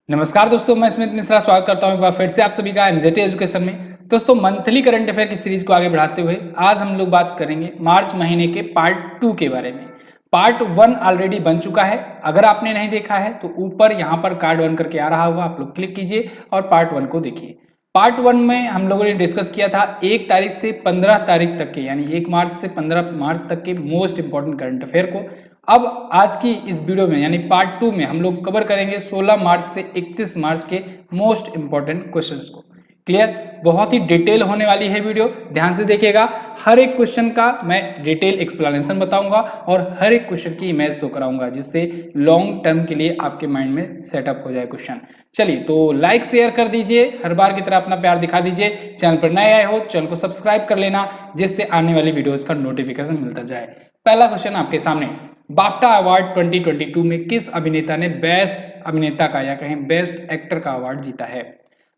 नमस्कार दोस्तों, मैं स्मित मिश्रा स्वागत करता हूं एक बार फिर से आप सभी का एमजेटी एजुकेशन में। दोस्तों, मंथली करंट अफेयर की सीरीज को आगे बढ़ाते हुए आज हम लोग बात करेंगे मार्च महीने के पार्ट 2 के बारे में। पार्ट 1 ऑलरेडी बन चुका है। अगर आपने नहीं देखा है तो ऊपर यहाँ पर कार्ड 1 करके आ रहा होगा, आप लोग क्लिक कीजिए और पार्ट 1 को देखिए। पार्ट 1 में हम लोगों ने डिस्कस किया था 1 तारीख से 15 तारीख तक के, यानी 1 मार्च से 15 मार्च तक के मोस्ट इंपॉर्टेंट करंट अफेयर को। अब आज की इस वीडियो में यानी पार्ट 2 में हम लोग कवर करेंगे 16 मार्च से 31 मार्च के मोस्ट इंपॉर्टेंट क्वेश्चंस को। क्लियर? बहुत ही डिटेल होने वाली है वीडियो, ध्यान से देखिएगा। हर एक क्वेश्चन का मैं डिटेल एक्सप्लेनेशन बताऊंगा और हर एक क्वेश्चन की इमेज शो कराऊंगा, जिससे लॉन्ग टर्म के लिए आपके माइंड में सेटअप हो जाए क्वेश्चन। चलिए, तो लाइक शेयर कर दीजिए, हर बार की तरह अपना प्यार दिखा दीजिए। चैनल पर नए आए हो चैनल को सब्सक्राइब कर लेना, जिससे आने वाली वीडियोज का नोटिफिकेशन मिलता जाए। पहला क्वेश्चन आपके सामने, बाफ्टा अवार्ड 2022 में किस अभिनेता ने बेस्ट अभिनेता का या कहें बेस्ट एक्टर का अवार्ड जीता है?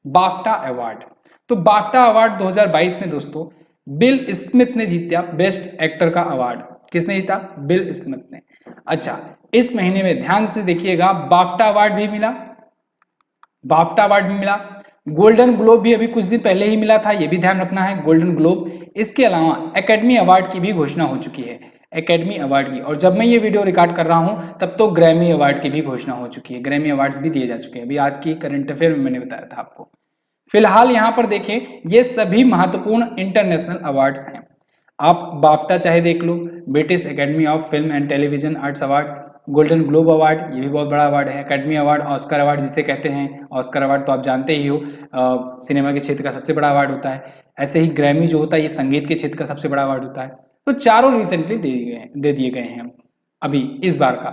BAFTA award. तो बाफ्टा अवार्ड 2022 में दोस्तों बिल स्मिथ ने जीता बेस्ट एक्टर का अवार्ड। किसने जीता? बिल स्मिथ ने। अच्छा, इस महीने में ध्यान से देखिएगा, बाफ्टा अवार्ड भी मिला, बाफ्टा अवार्ड भी मिला, गोल्डन ग्लोब भी अभी कुछ दिन पहले ही मिला था, यह भी ध्यान रखना है, गोल्डन ग्लोब। इसके अलावा एकेडमी अवार्ड की भी घोषणा हो चुकी है, एकेडमी अवार्ड की। और जब मैं ये वीडियो रिकॉर्ड कर रहा हूं तब तो ग्रैमी अवार्ड की भी घोषणा हो चुकी है, ग्रैमी अवार्ड्स भी दिए जा चुके हैं। अभी आज की करंट अफेयर में मैंने बताया था आपको। फिलहाल यहाँ पर देखें, ये सभी महत्वपूर्ण इंटरनेशनल अवार्ड्स हैं। आप बाफ्टा चाहे देख लो, British Academy of Film and Television Arts award, Golden Globe award, ये भी बहुत बड़ा अवार्ड है, एकेडमी अवार्ड, ऑस्कर अवार्ड जिसे कहते हैं। ऑस्कर अवार्ड तो आप जानते ही हो, सिनेमा के क्षेत्र का सबसे बड़ा अवार्ड होता है। ऐसे ही ग्रैमी जो होता है, ये संगीत के क्षेत्र का सबसे बड़ा अवार्ड होता है। तो चारों रिसेंटली दे दिए गए हैं अभी इस बार का।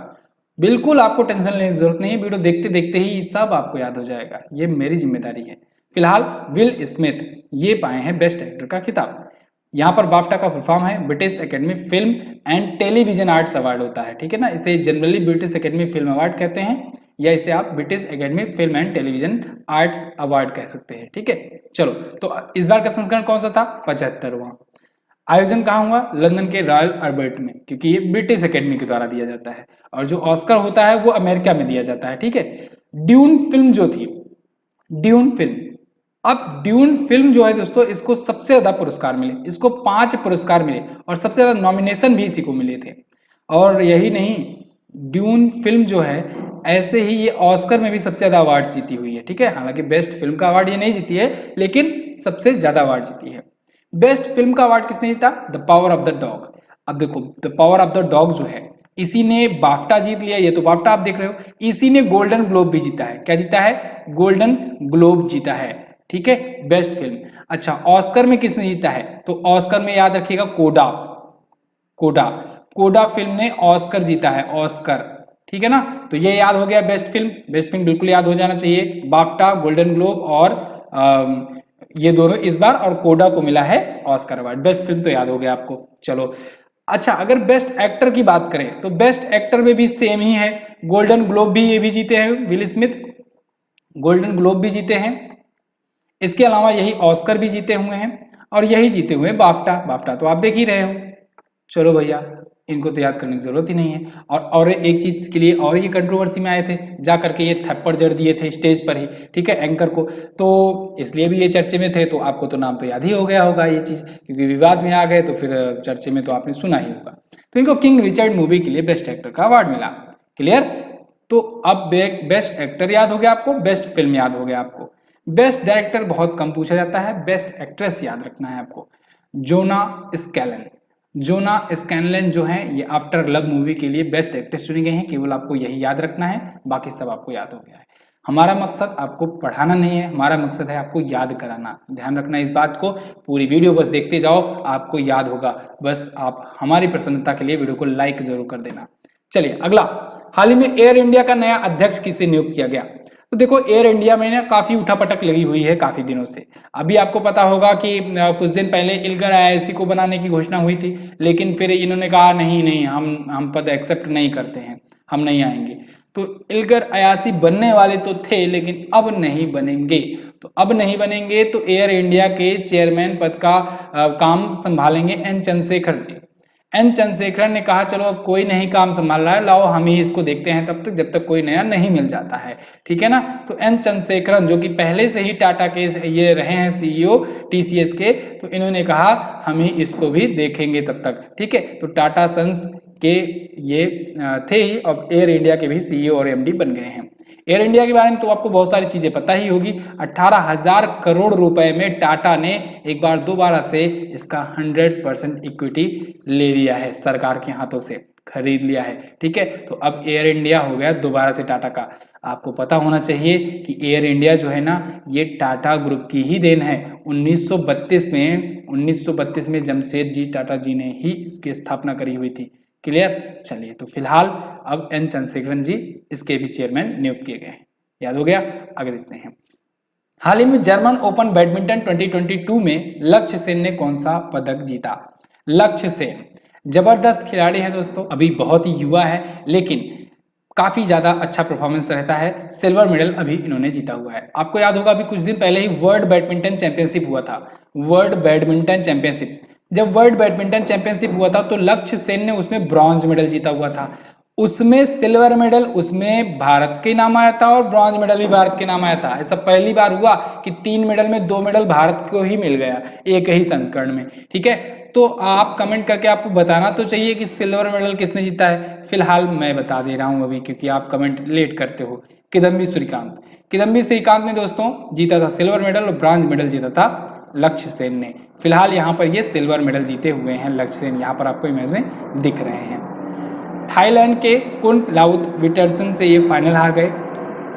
बिल्कुल आपको टेंशन लेने की जरूरत नहीं है, वीडियो देखते देखते ही सब आपको याद हो जाएगा, ये मेरी जिम्मेदारी है। फिलहाल विल स्मिथ ये पाए हैं बेस्ट एक्टर का खिताब। यहाँ पर बाफ्टा का फुल फॉर्म है British academy film and Television Arts award होता है, ठीक है ना। इसे generally British academy film award कहते हैं, या इसे आप British academy film and Television Arts award कह सकते हैं, ठीक है। चलो, तो इस बार का संस्करण कौन सा था? 75वां। आयोजन कहाँ हुआ? लंदन के रॉयल अल्बर्ट में, क्योंकि ये ब्रिटिश एकेडमी के द्वारा दिया जाता है। और जो ऑस्कर होता है वो अमेरिका में दिया जाता है, ठीक है। ड्यून फिल्म जो थी, ड्यून फिल्म, अब ड्यून फिल्म जो है दोस्तों, इसको सबसे ज्यादा पुरस्कार मिले, इसको 5 पुरस्कार मिले और सबसे ज्यादा नॉमिनेशन भी इसी को मिले थे। और यही नहीं, ड्यून फिल्म जो है ऐसे ही ये ऑस्कर में भी सबसे ज्यादा अवार्ड्स जीती हुई है, ठीक है। हालांकि बेस्ट फिल्म का अवार्ड ये नहीं जीती है, लेकिन सबसे ज्यादा अवार्ड जीती है। बेस्ट फिल्म का अवार्ड किसने जीता? The power of the dog. अब देखो, the power of the dog जो है, इसी ने बाफ्टा जीत लिया, ये तो बाफ्टा आप देख रहे हो। इसी ने गोल्डन ग्लोब भी जीता है। क्या जीता है? गोल्डन ग्लोब जीता है, ठीक है, बेस्ट फिल्म। अच्छा, ऑस्कर में किसने जीता है? तो ऑस्कर में याद रखिएगा कोडा, कोडा, कोडा फिल्म ने ऑस्कर जीता है, ऑस्कर, ठीक है ना। तो ये याद हो गया बेस्ट फिल्म, बेस्ट फिल्म बिल्कुल याद हो जाना चाहिए। बाफ्टा, गोल्डन ग्लोब और ये दोनों इस बार, और कोडा को मिला है ऑस्कर अवार्ड। बेस्ट फिल्म तो याद हो गया आपको। चलो, अच्छा, अगर बेस्ट एक्टर की बात करें तो बेस्ट एक्टर में भी सेम ही है, गोल्डन ग्लोब भी ये भी जीते हैं, विल स्मिथ गोल्डन ग्लोब भी जीते हैं। इसके अलावा यही ऑस्कर भी जीते हुए हैं और यही जीते हुए बाफ्टा, बाफ्टा तो आप देख ही रहे हो। चलो भैया, इनको तो याद करने की जरूरत ही नहीं है। और एक चीज के लिए और ये कंट्रोवर्सी में आए थे, जा करके ये थप्पड़ जड़ दिए थे स्टेज पर ही, ठीक है, एंकर को, तो इसलिए भी ये चर्चे में थे। तो आपको तो नाम तो याद ही हो गया होगा ये चीज, क्योंकि विवाद में आ गए तो फिर चर्चे में तो आपने सुना ही होगा। तो इनको किंग रिचर्ड मूवी के लिए बेस्ट एक्टर का अवार्ड मिला। क्लियर? तो अब बेस्ट एक्टर याद हो गया आपको, बेस्ट फिल्म याद हो गया आपको। बेस्ट डायरेक्टर बहुत कम पूछा जाता है, बेस्ट एक्ट्रेस याद रखना है आपको। जोना स्कैलन, जोना स्कैनलन जो है ये आफ्टर लव मूवी के लिए बेस्ट एक्ट्रेस चुनी गई हैं। केवल आपको यही याद रखना है, बाकी सब आपको याद हो गया है। हमारा मकसद आपको पढ़ाना नहीं है, हमारा मकसद है आपको याद कराना। ध्यान रखना इस बात को, पूरी वीडियो बस देखते जाओ, आपको याद होगा। बस आप हमारी प्रसन्नता के लिए वीडियो को लाइक जरूर कर देना। चलिए अगला, हाल ही में एयर इंडिया का नया अध्यक्ष किसे नियुक्त किया गया? तो देखो, एयर इंडिया में ना काफी उठापटक लगी हुई है काफी दिनों से। अभी आपको पता होगा कि कुछ दिन पहले इल्गर आईआईसी को बनाने की घोषणा हुई थी, लेकिन फिर इन्होंने कहा नहीं नहीं, हम पद एक्सेप्ट नहीं करते हैं, हम नहीं आएंगे। तो इल्गर आईआईसी बनने वाले तो थे, लेकिन अब नहीं बनेंगे। तो अब नहीं बनेंगे तो एयर इंडिया के चेयरमैन पद का काम संभालेंगे एन चंद्रशेखर जी। एन चंद्रशेखरन ने कहा चलो अब कोई नहीं काम संभाल रहा है, लाओ हम ही इसको देखते हैं तब तक जब तक कोई नया नहीं मिल जाता है, ठीक है ना। तो एन चंद्रशेखरन जो कि पहले से ही टाटा के ये रहे हैं सीईओ टीसीएस के, तो इन्होंने कहा हम ही इसको भी देखेंगे तब तक, ठीक है। तो टाटा सन्स के ये थे ही, अब एयर इंडिया के भी सीईओ और एमडी बन गए हैं। एयर इंडिया के बारे में तो आपको बहुत सारी चीजें पता ही होगी। 18,000 करोड़ रुपए में टाटा ने एक बार दोबारा से इसका 100% इक्विटी ले लिया है, सरकार के हाथों से खरीद लिया है, ठीक है। तो अब एयर इंडिया हो गया दोबारा से टाटा का। आपको पता होना चाहिए कि एयर इंडिया जो है ना, ये टाटा ग्रुप की ही देन है। 1932 में जमशेदजी टाटा जी ने ही इसकी स्थापना करी हुई थी। क्लियर। चलिए, तो फिलहाल अब एन चंद्रशेखरन जी इसके भी चेयरमैन नियुक्त किए गए। याद हो गया। आगे देखते हैं। हाल ही में जर्मन ओपन बैडमिंटन 2022 में लक्ष्य सेन ने कौन सा पदक जीता? लक्ष्य सेन जबरदस्त खिलाड़ी है दोस्तों, अभी बहुत ही युवा है लेकिन काफी ज्यादा अच्छा परफॉर्मेंस रहता है। सिल्वर मेडल अभी इन्होंने जीता हुआ है। आपको याद होगा अभी कुछ दिन पहले ही वर्ल्ड बैडमिंटन चैंपियनशिप हुआ था। वर्ल्ड बैडमिंटन चैंपियनशिप, जब वर्ल्ड बैडमिंटन चैंपियनशिप हुआ था तो लक्ष्य सेन ने उसमें ब्रॉन्ज मेडल जीता हुआ था। उसमें सिल्वर मेडल उसमें भारत के नाम आया था और ब्रॉन्ज मेडल भी भारत के नाम आया था। ऐसा पहली बार हुआ कि 3 मेडल में 2 मेडल भारत को ही मिल गया एक ही संस्करण में, ठीक है। तो आप कमेंट करके आपको बताना तो चाहिए कि सिल्वर मेडल किसने जीता है। फिलहाल मैं बता दे रहा हूं अभी, क्योंकि आप कमेंट लेट करते हो। किदम्बी श्रीकांत ने दोस्तों जीता था सिल्वर मेडल और ब्रॉन्ज मेडल जीता था लक्ष्य सेन ने। फिलहाल यहाँ पर ये सिल्वर मेडल जीते हुए हैं लक्ष्य सेन, यहाँ पर आपको इमेज में दिख रहे हैं। थाईलैंड के कुंटलाउत विटरसन से ये फाइनल हार गए।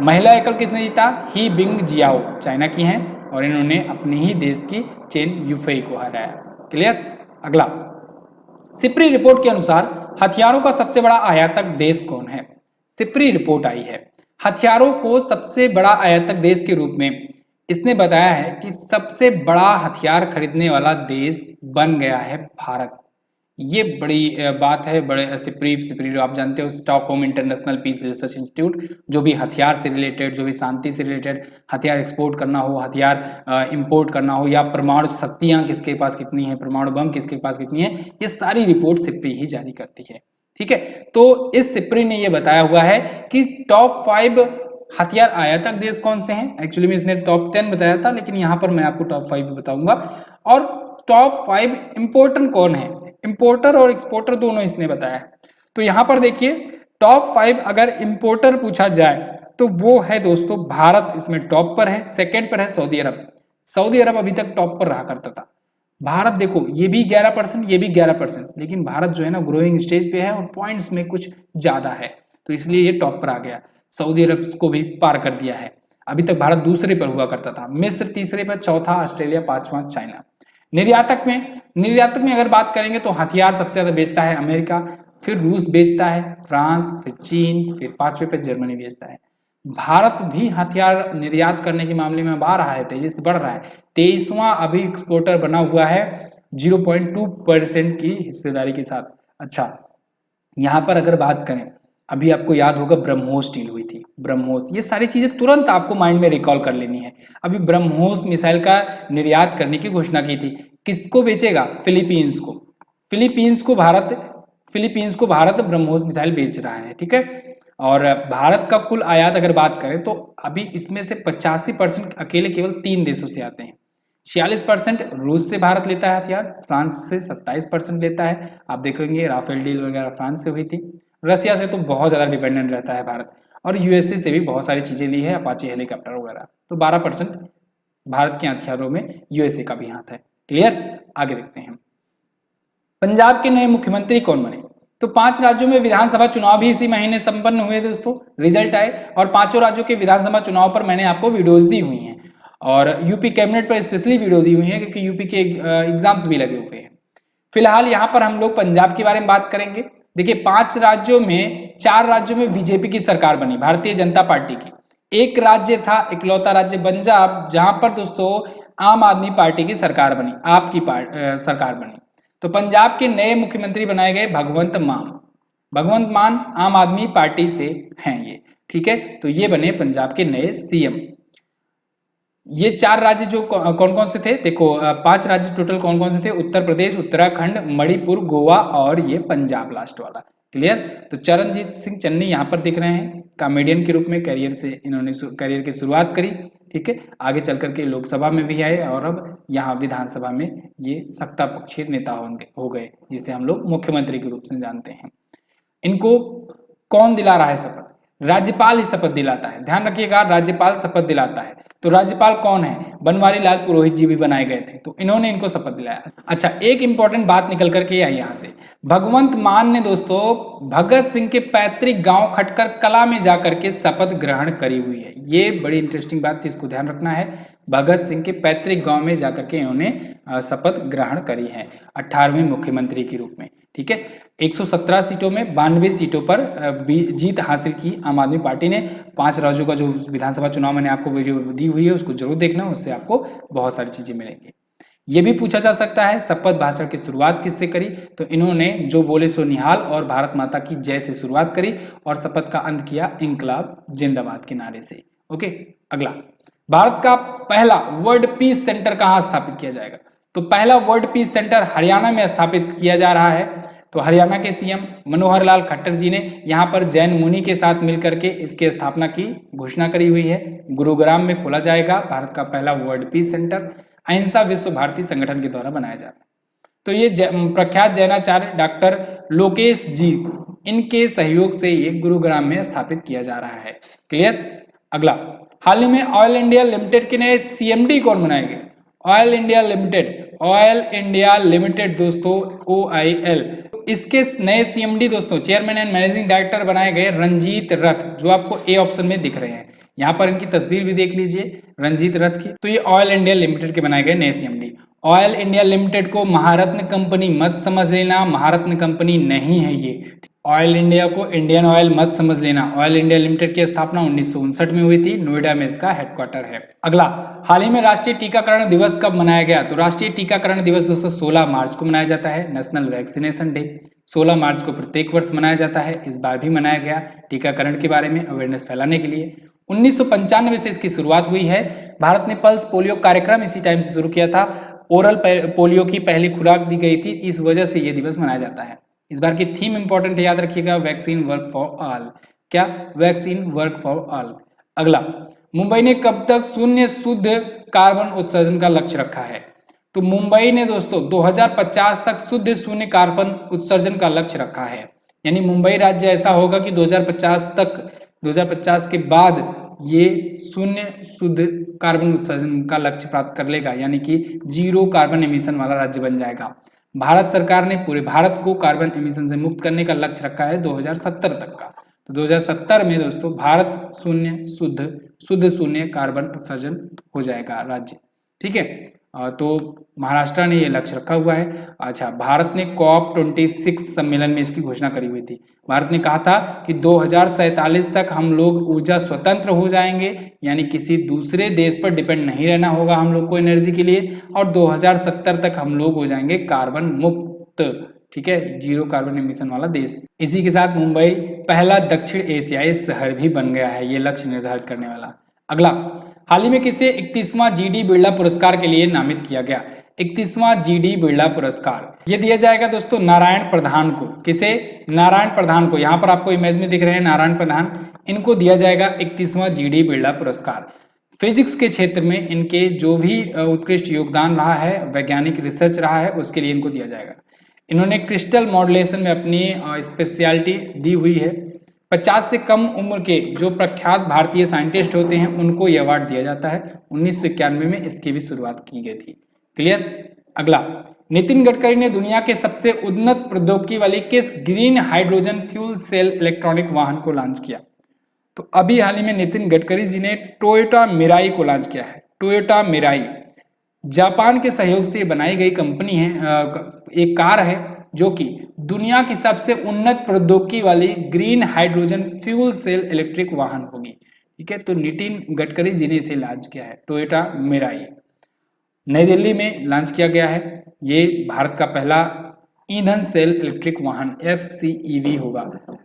महिला एकल किसने जीता? ही बिंग जियाओ, चाइना की हैं और इन्होंने अपने ही देश की चेन युफेई को हराया। क्लियर। अगला, सिप्री रिपोर्ट के अनुसार हथियारों का सबसे बड़ा आयातक देश कौन है? सिप्री रिपोर्ट आई है, हथियारों को सबसे बड़ा आयातक देश के रूप में इसने बताया है कि सबसे बड़ा हथियार खरीदने वाला देश बन गया है भारत। ये बड़ी बात है। बड़े सिप्री आप जानते हो, Stockholm International Peace Research Institute, जो भी हथियार से रिलेटेड, जो भी शांति से रिलेटेड, हथियार एक्सपोर्ट करना हो, हथियार इंपोर्ट करना हो, या परमाणु शक्तियां किसके पास कितनी है, परमाणु बम किसके पास कितनी है, ये सारी रिपोर्ट सिप्री ही जारी करती है, ठीक है। तो इस सिप्री ने ये बताया हुआ है कि टॉप 5 हथियार आयातक देश कौन से हैं। एक्चुअली में इसने टॉप 10 बताया था, लेकिन यहाँ पर मैं आपको टॉप 5 बताऊंगा। और टॉप 5 इंपोर्टर कौन है, इंपोर्टर और एक्सपोर्टर दोनों इसने बताया है। तो यहाँ पर देखिए टॉप 5 अगर इंपोर्टर पूछा जाए तो वो है दोस्तों भारत, इसमें टॉप पर है। सेकंड पर है सऊदी अरब। सऊदी अरब अभी तक टॉप पर रहा करता था। भारत देखो ये भी 11%, ये भी 11%, लेकिन भारत जो है ना ग्रोइंग स्टेज पे है और पॉइंट्स में कुछ ज्यादा है, तो इसलिए ये टॉप पर आ गया। सऊदी अरब को भी पार कर दिया है। अभी तक भारत दूसरे पर हुआ करता था, मिस्र तीसरे पर, चौथा ऑस्ट्रेलिया, पांचवा चाइना। निर्यातक में अगर बात करेंगे तो हथियार सबसे ज्यादा बेचता है अमेरिका, फिर रूस बेचता है, फ्रांस, फिर चीन, फिर 5वें पे जर्मनी बेचता है। भारत भी हथियार निर्यात करने के मामले में आ रहा है, तेजी से बढ़ रहा है। 23वां अभी एक्सपोर्टर बना हुआ है 0.2% की हिस्सेदारी के साथ। अच्छा, यहाँ पर अगर बात करें, अभी आपको याद होगा ब्रह्मोस डील हुई थी, ब्रह्मोस, ये सारी चीजें तुरंत आपको माइंड में रिकॉल कर लेनी है। अभी ब्रह्मोस मिसाइल का निर्यात करने की घोषणा की थी। किसको बेचेगा? फिलीपींस को। फिलीपींस को भारत ब्रह्मोस मिसाइल बेच रहा है, ठीक है। और भारत का कुल आयात अगर बात करें तो अभी इसमें से 85% अकेले केवल 3 देशों से आते हैं। 46% रूस से भारत लेता है हथियार, फ्रांस से 27% लेता है। आप देखेंगे राफेल डील वगैरह फ्रांस से हुई थी। रसिया से तो बहुत ज़्यादा डिपेंडेंट रहता है भारत, और यूएसए से भी बहुत सारी चीज़ें ली है, अपाचे हेलीकॉप्टर वगैरह। तो 12% भारत के हथियारों में यूएसए का भी हाथ है। क्लियर। आगे देखते हैं। पंजाब के नए मुख्यमंत्री कौन बने? तो 5 राज्यों में विधानसभा चुनाव भी इसी महीने संपन्न हुए दोस्तों, रिजल्ट आए, और 5 राज्यों के विधानसभा चुनाव पर मैंने आपको वीडियोज दी हुई हैं, और यूपी कैबिनेट पर स्पेशली वीडियो दी हुई है क्योंकि यूपी के एग्जाम्स भी लगे हुए हैं। फिलहाल यहाँ पर हम लोग पंजाब के बारे में बात करेंगे। देखिए 4 राज्यों में बीजेपी की सरकार बनी, भारतीय जनता पार्टी की। एक राज्य था, इकलौता राज्य पंजाब, जहां पर दोस्तों आम आदमी पार्टी की सरकार बनी, आपकी सरकार बनी। तो पंजाब के नए मुख्यमंत्री बनाए गए भगवंत मान आम आदमी पार्टी से हैं ये, ठीक है। तो ये बने पंजाब के नए सीएम। ये 4 राज्य जो कौन कौन से थे, देखो 5 राज्य टोटल कौन कौन से थे, उत्तर प्रदेश, उत्तराखंड, मणिपुर, गोवा और ये पंजाब लास्ट वाला। क्लियर। तो चरणजीत सिंह चन्नी यहाँ पर दिख रहे हैं, कॉमेडियन के रूप में करियर से इन्होंने करियर की शुरुआत करी। ठीक है, आगे चल करके लोकसभा में भी आए और अब यहाँ विधानसभा में ये सत्ता पक्षी नेता हो गए, जिसे हम लोग मुख्यमंत्री के रूप से जानते हैं। इनको कौन दिला रहा है शपथ? राज्यपाल ही शपथ दिलाता है, ध्यान रखिएगा, राज्यपाल शपथ दिलाता है। तो राज्यपाल कौन है? बनवारी लाल पुरोहित जी भी बनाए गए थे, तो इन्होंने इनको शपथ दिलाया। अच्छा, एक इंपॉर्टेंट बात निकल करके आई यहाँ से, भगवंत मान ने दोस्तों भगत सिंह के पैतृक गांव खटकर कला में जाकर के शपथ ग्रहण करी हुई है। ये बड़ी इंटरेस्टिंग बात थी, इसको ध्यान रखना है। भगत सिंह के पैतृक गांव में जाकर के इन्होंने शपथ ग्रहण करी है 18वें मुख्यमंत्री के रूप में। ठीक है, 117 सीटों में 92 सीटों पर जीत हासिल की आम आदमी पार्टी ने। 5 राज्यों का जो विधानसभा चुनाव मैंने आपको वीडियो दी हुई है उसको जरूर देखना, उससे आपको बहुत सारी चीजें मिलेंगी। ये भी पूछा जा सकता है शपथ भाषण की शुरुआत किससे करी, तो इन्होंने जो बोले सो निहाल और भारत माता की जय से शुरुआत करी और शपथ का अंत किया इंकलाब जिंदाबाद के नारे से। ओके, अगला, भारत का पहला वर्ल्ड पीस सेंटर कहाँ स्थापित किया जाएगा? तो पहला वर्ल्ड पीस सेंटर हरियाणा में स्थापित किया जा रहा है। तो हरियाणा के सीएम मनोहर लाल खट्टर जी ने यहाँ पर जैन मुनि के साथ मिलकर के इसकी स्थापना की घोषणा करी हुई है। गुरुग्राम में खोला जाएगा भारत का पहला वर्ल्ड पीस सेंटर, अहिंसा विश्व भारती संगठन के द्वारा बनाया जा रहा है। तो ये प्रख्यात जैनाचार्य डॉक्टर लोकेश जी, इनके सहयोग से ये गुरुग्राम में स्थापित किया जा रहा है। क्लियर। अगला, हाल ही में ऑयल इंडिया लिमिटेड के नए सीएमडी कौन बनाए गए? ऑयल इंडिया लिमिटेड दोस्तों, OIL, इसके नए सीएमडी दोस्तों, चेयरमैन एंड मैनेजिंग डायरेक्टर बनाए गए रंजीत रथ, जो आपको ए ऑप्शन में दिख रहे हैं। यहाँ पर इनकी तस्वीर भी देख लीजिए रंजीत रथ की। तो ये ऑयल इंडिया लिमिटेड के बनाए गए नए सीएमडी। ऑयल इंडिया लिमिटेड को महारत्न कंपनी मत समझ लेना, महारत्न कंपनी नहीं है ये। ऑयल इंडिया को इंडियन ऑयल मत समझ लेना। ऑयल इंडिया लिमिटेड की स्थापना 1959 में हुई थी, नोएडा में इसका हेडक्वार्टर है। अगला, हाल ही में राष्ट्रीय टीकाकरण दिवस कब मनाया गया? तो राष्ट्रीय टीकाकरण दिवस दोस्तों 16 मार्च को मनाया जाता है, नेशनल वैक्सीनेशन डे। 16 मार्च को प्रत्येक वर्ष मनाया जाता है, इस बार भी मनाया गया टीकाकरण के बारे में अवेयरनेस फैलाने के लिए। 1995 से इसकी शुरुआत हुई है। भारत ने पल्स पोलियो कार्यक्रम इसी टाइम से शुरू किया था। ओरल पोलियो की पहली खुराक दी गई थी, इस वजह से यह दिवस मनाया जाता है। इस बार की थीम इंपॉर्टेंट है, याद रखिएगा, वैक्सीन वर्क फॉर ऑल। क्या? Vaccine work for all. अगला, मुंबई ने कब तक शून्य शुद्ध कार्बन उत्सर्जन का लक्ष्य रखा है? तो मुंबई ने दोस्तों 2050 तक शुद्ध शून्य कार्बन उत्सर्जन का लक्ष्य रखा है। यानी मुंबई राज्य ऐसा होगा कि 2050 के बाद ये शून्य शुद्ध कार्बन उत्सर्जन का लक्ष्य प्राप्त कर लेगा, यानी कि 0 कार्बन एमिशन वाला राज्य बन जाएगा। भारत सरकार ने पूरे भारत को कार्बन एमिशन से मुक्त करने का लक्ष्य रखा है 2070 तक का। तो 2070 में दोस्तों भारत शुद्ध शून्य कार्बन उत्सर्जन हो जाएगा राज्य। ठीक है, तो महाराष्ट्र ने ये लक्ष्य रखा हुआ है। अच्छा, भारत ने COP26 सम्मेलन में इसकी घोषणा करी हुई थी। भारत ने कहा था कि 2047 तक हम लोग ऊर्जा स्वतंत्र हो जाएंगे, यानी किसी दूसरे देश पर डिपेंड नहीं रहना होगा हम लोग को एनर्जी के लिए, और 2070 तक हम लोग हो जाएंगे कार्बन मुक्त। ठीक है, 0 कार्बन एमिशन वाला देश। इसी के साथ मुंबई पहला दक्षिण एशियाई शहर भी बन गया है, ये लक्ष्य निर्धारित करने वाला। अगला, हाल ही में किसे 31वां GD बिरला पुरस्कार के लिए नामित किया गया? 31वां GD बिरला पुरस्कार ये दिया जाएगा दोस्तों नारायण प्रधान को। किसे? नारायण प्रधान को। यहाँ पर आपको इमेज में दिख रहे हैं नारायण प्रधान, इनको दिया जाएगा 31वां GD बिरला पुरस्कार। फिजिक्स के क्षेत्र में इनके जो भी उत्कृष्ट योगदान रहा है, वैज्ञानिक रिसर्च रहा है, उसके लिए इनको दिया जाएगा। इन्होंने क्रिस्टल मॉड्यूलेशन में अपनी स्पेशलिटी दी हुई है। 50 से कम उम्र के जो प्रख्यात भारतीय साइंटिस्ट होते हैं उनको ये अवार्ड दिया जाता है। 1991 में इसकी भी शुरुआत की गई थी। क्लियर। अगला, नितिन गडकरी ने दुनिया के सबसे उन्नत प्रौद्योगिकी वाली किस green hydrogen fuel cell electronic वाहन को लॉन्च किया? तो अभी हाल ही में नितिन गडकरी जी ने टोयोटा मिराई को लॉन्च किया है। टोयोटा मिराई जापान के सहयोग से बनाई गई कंपनी है, एक कार है जो कि दुनिया की सबसे उन्नत प्रौद्योगिकी वाली green hydrogen fuel cell electric वाहन होगी। ठीक है, तो नितिन गडकरी जी ने इसे लॉन्च किया है, टोयोटा मिराई। नई दिल्ली में लॉन्च किया गया है। ये भारत का पहला ईंधन सेल इलेक्ट्रिक वाहन, FCEV होगा।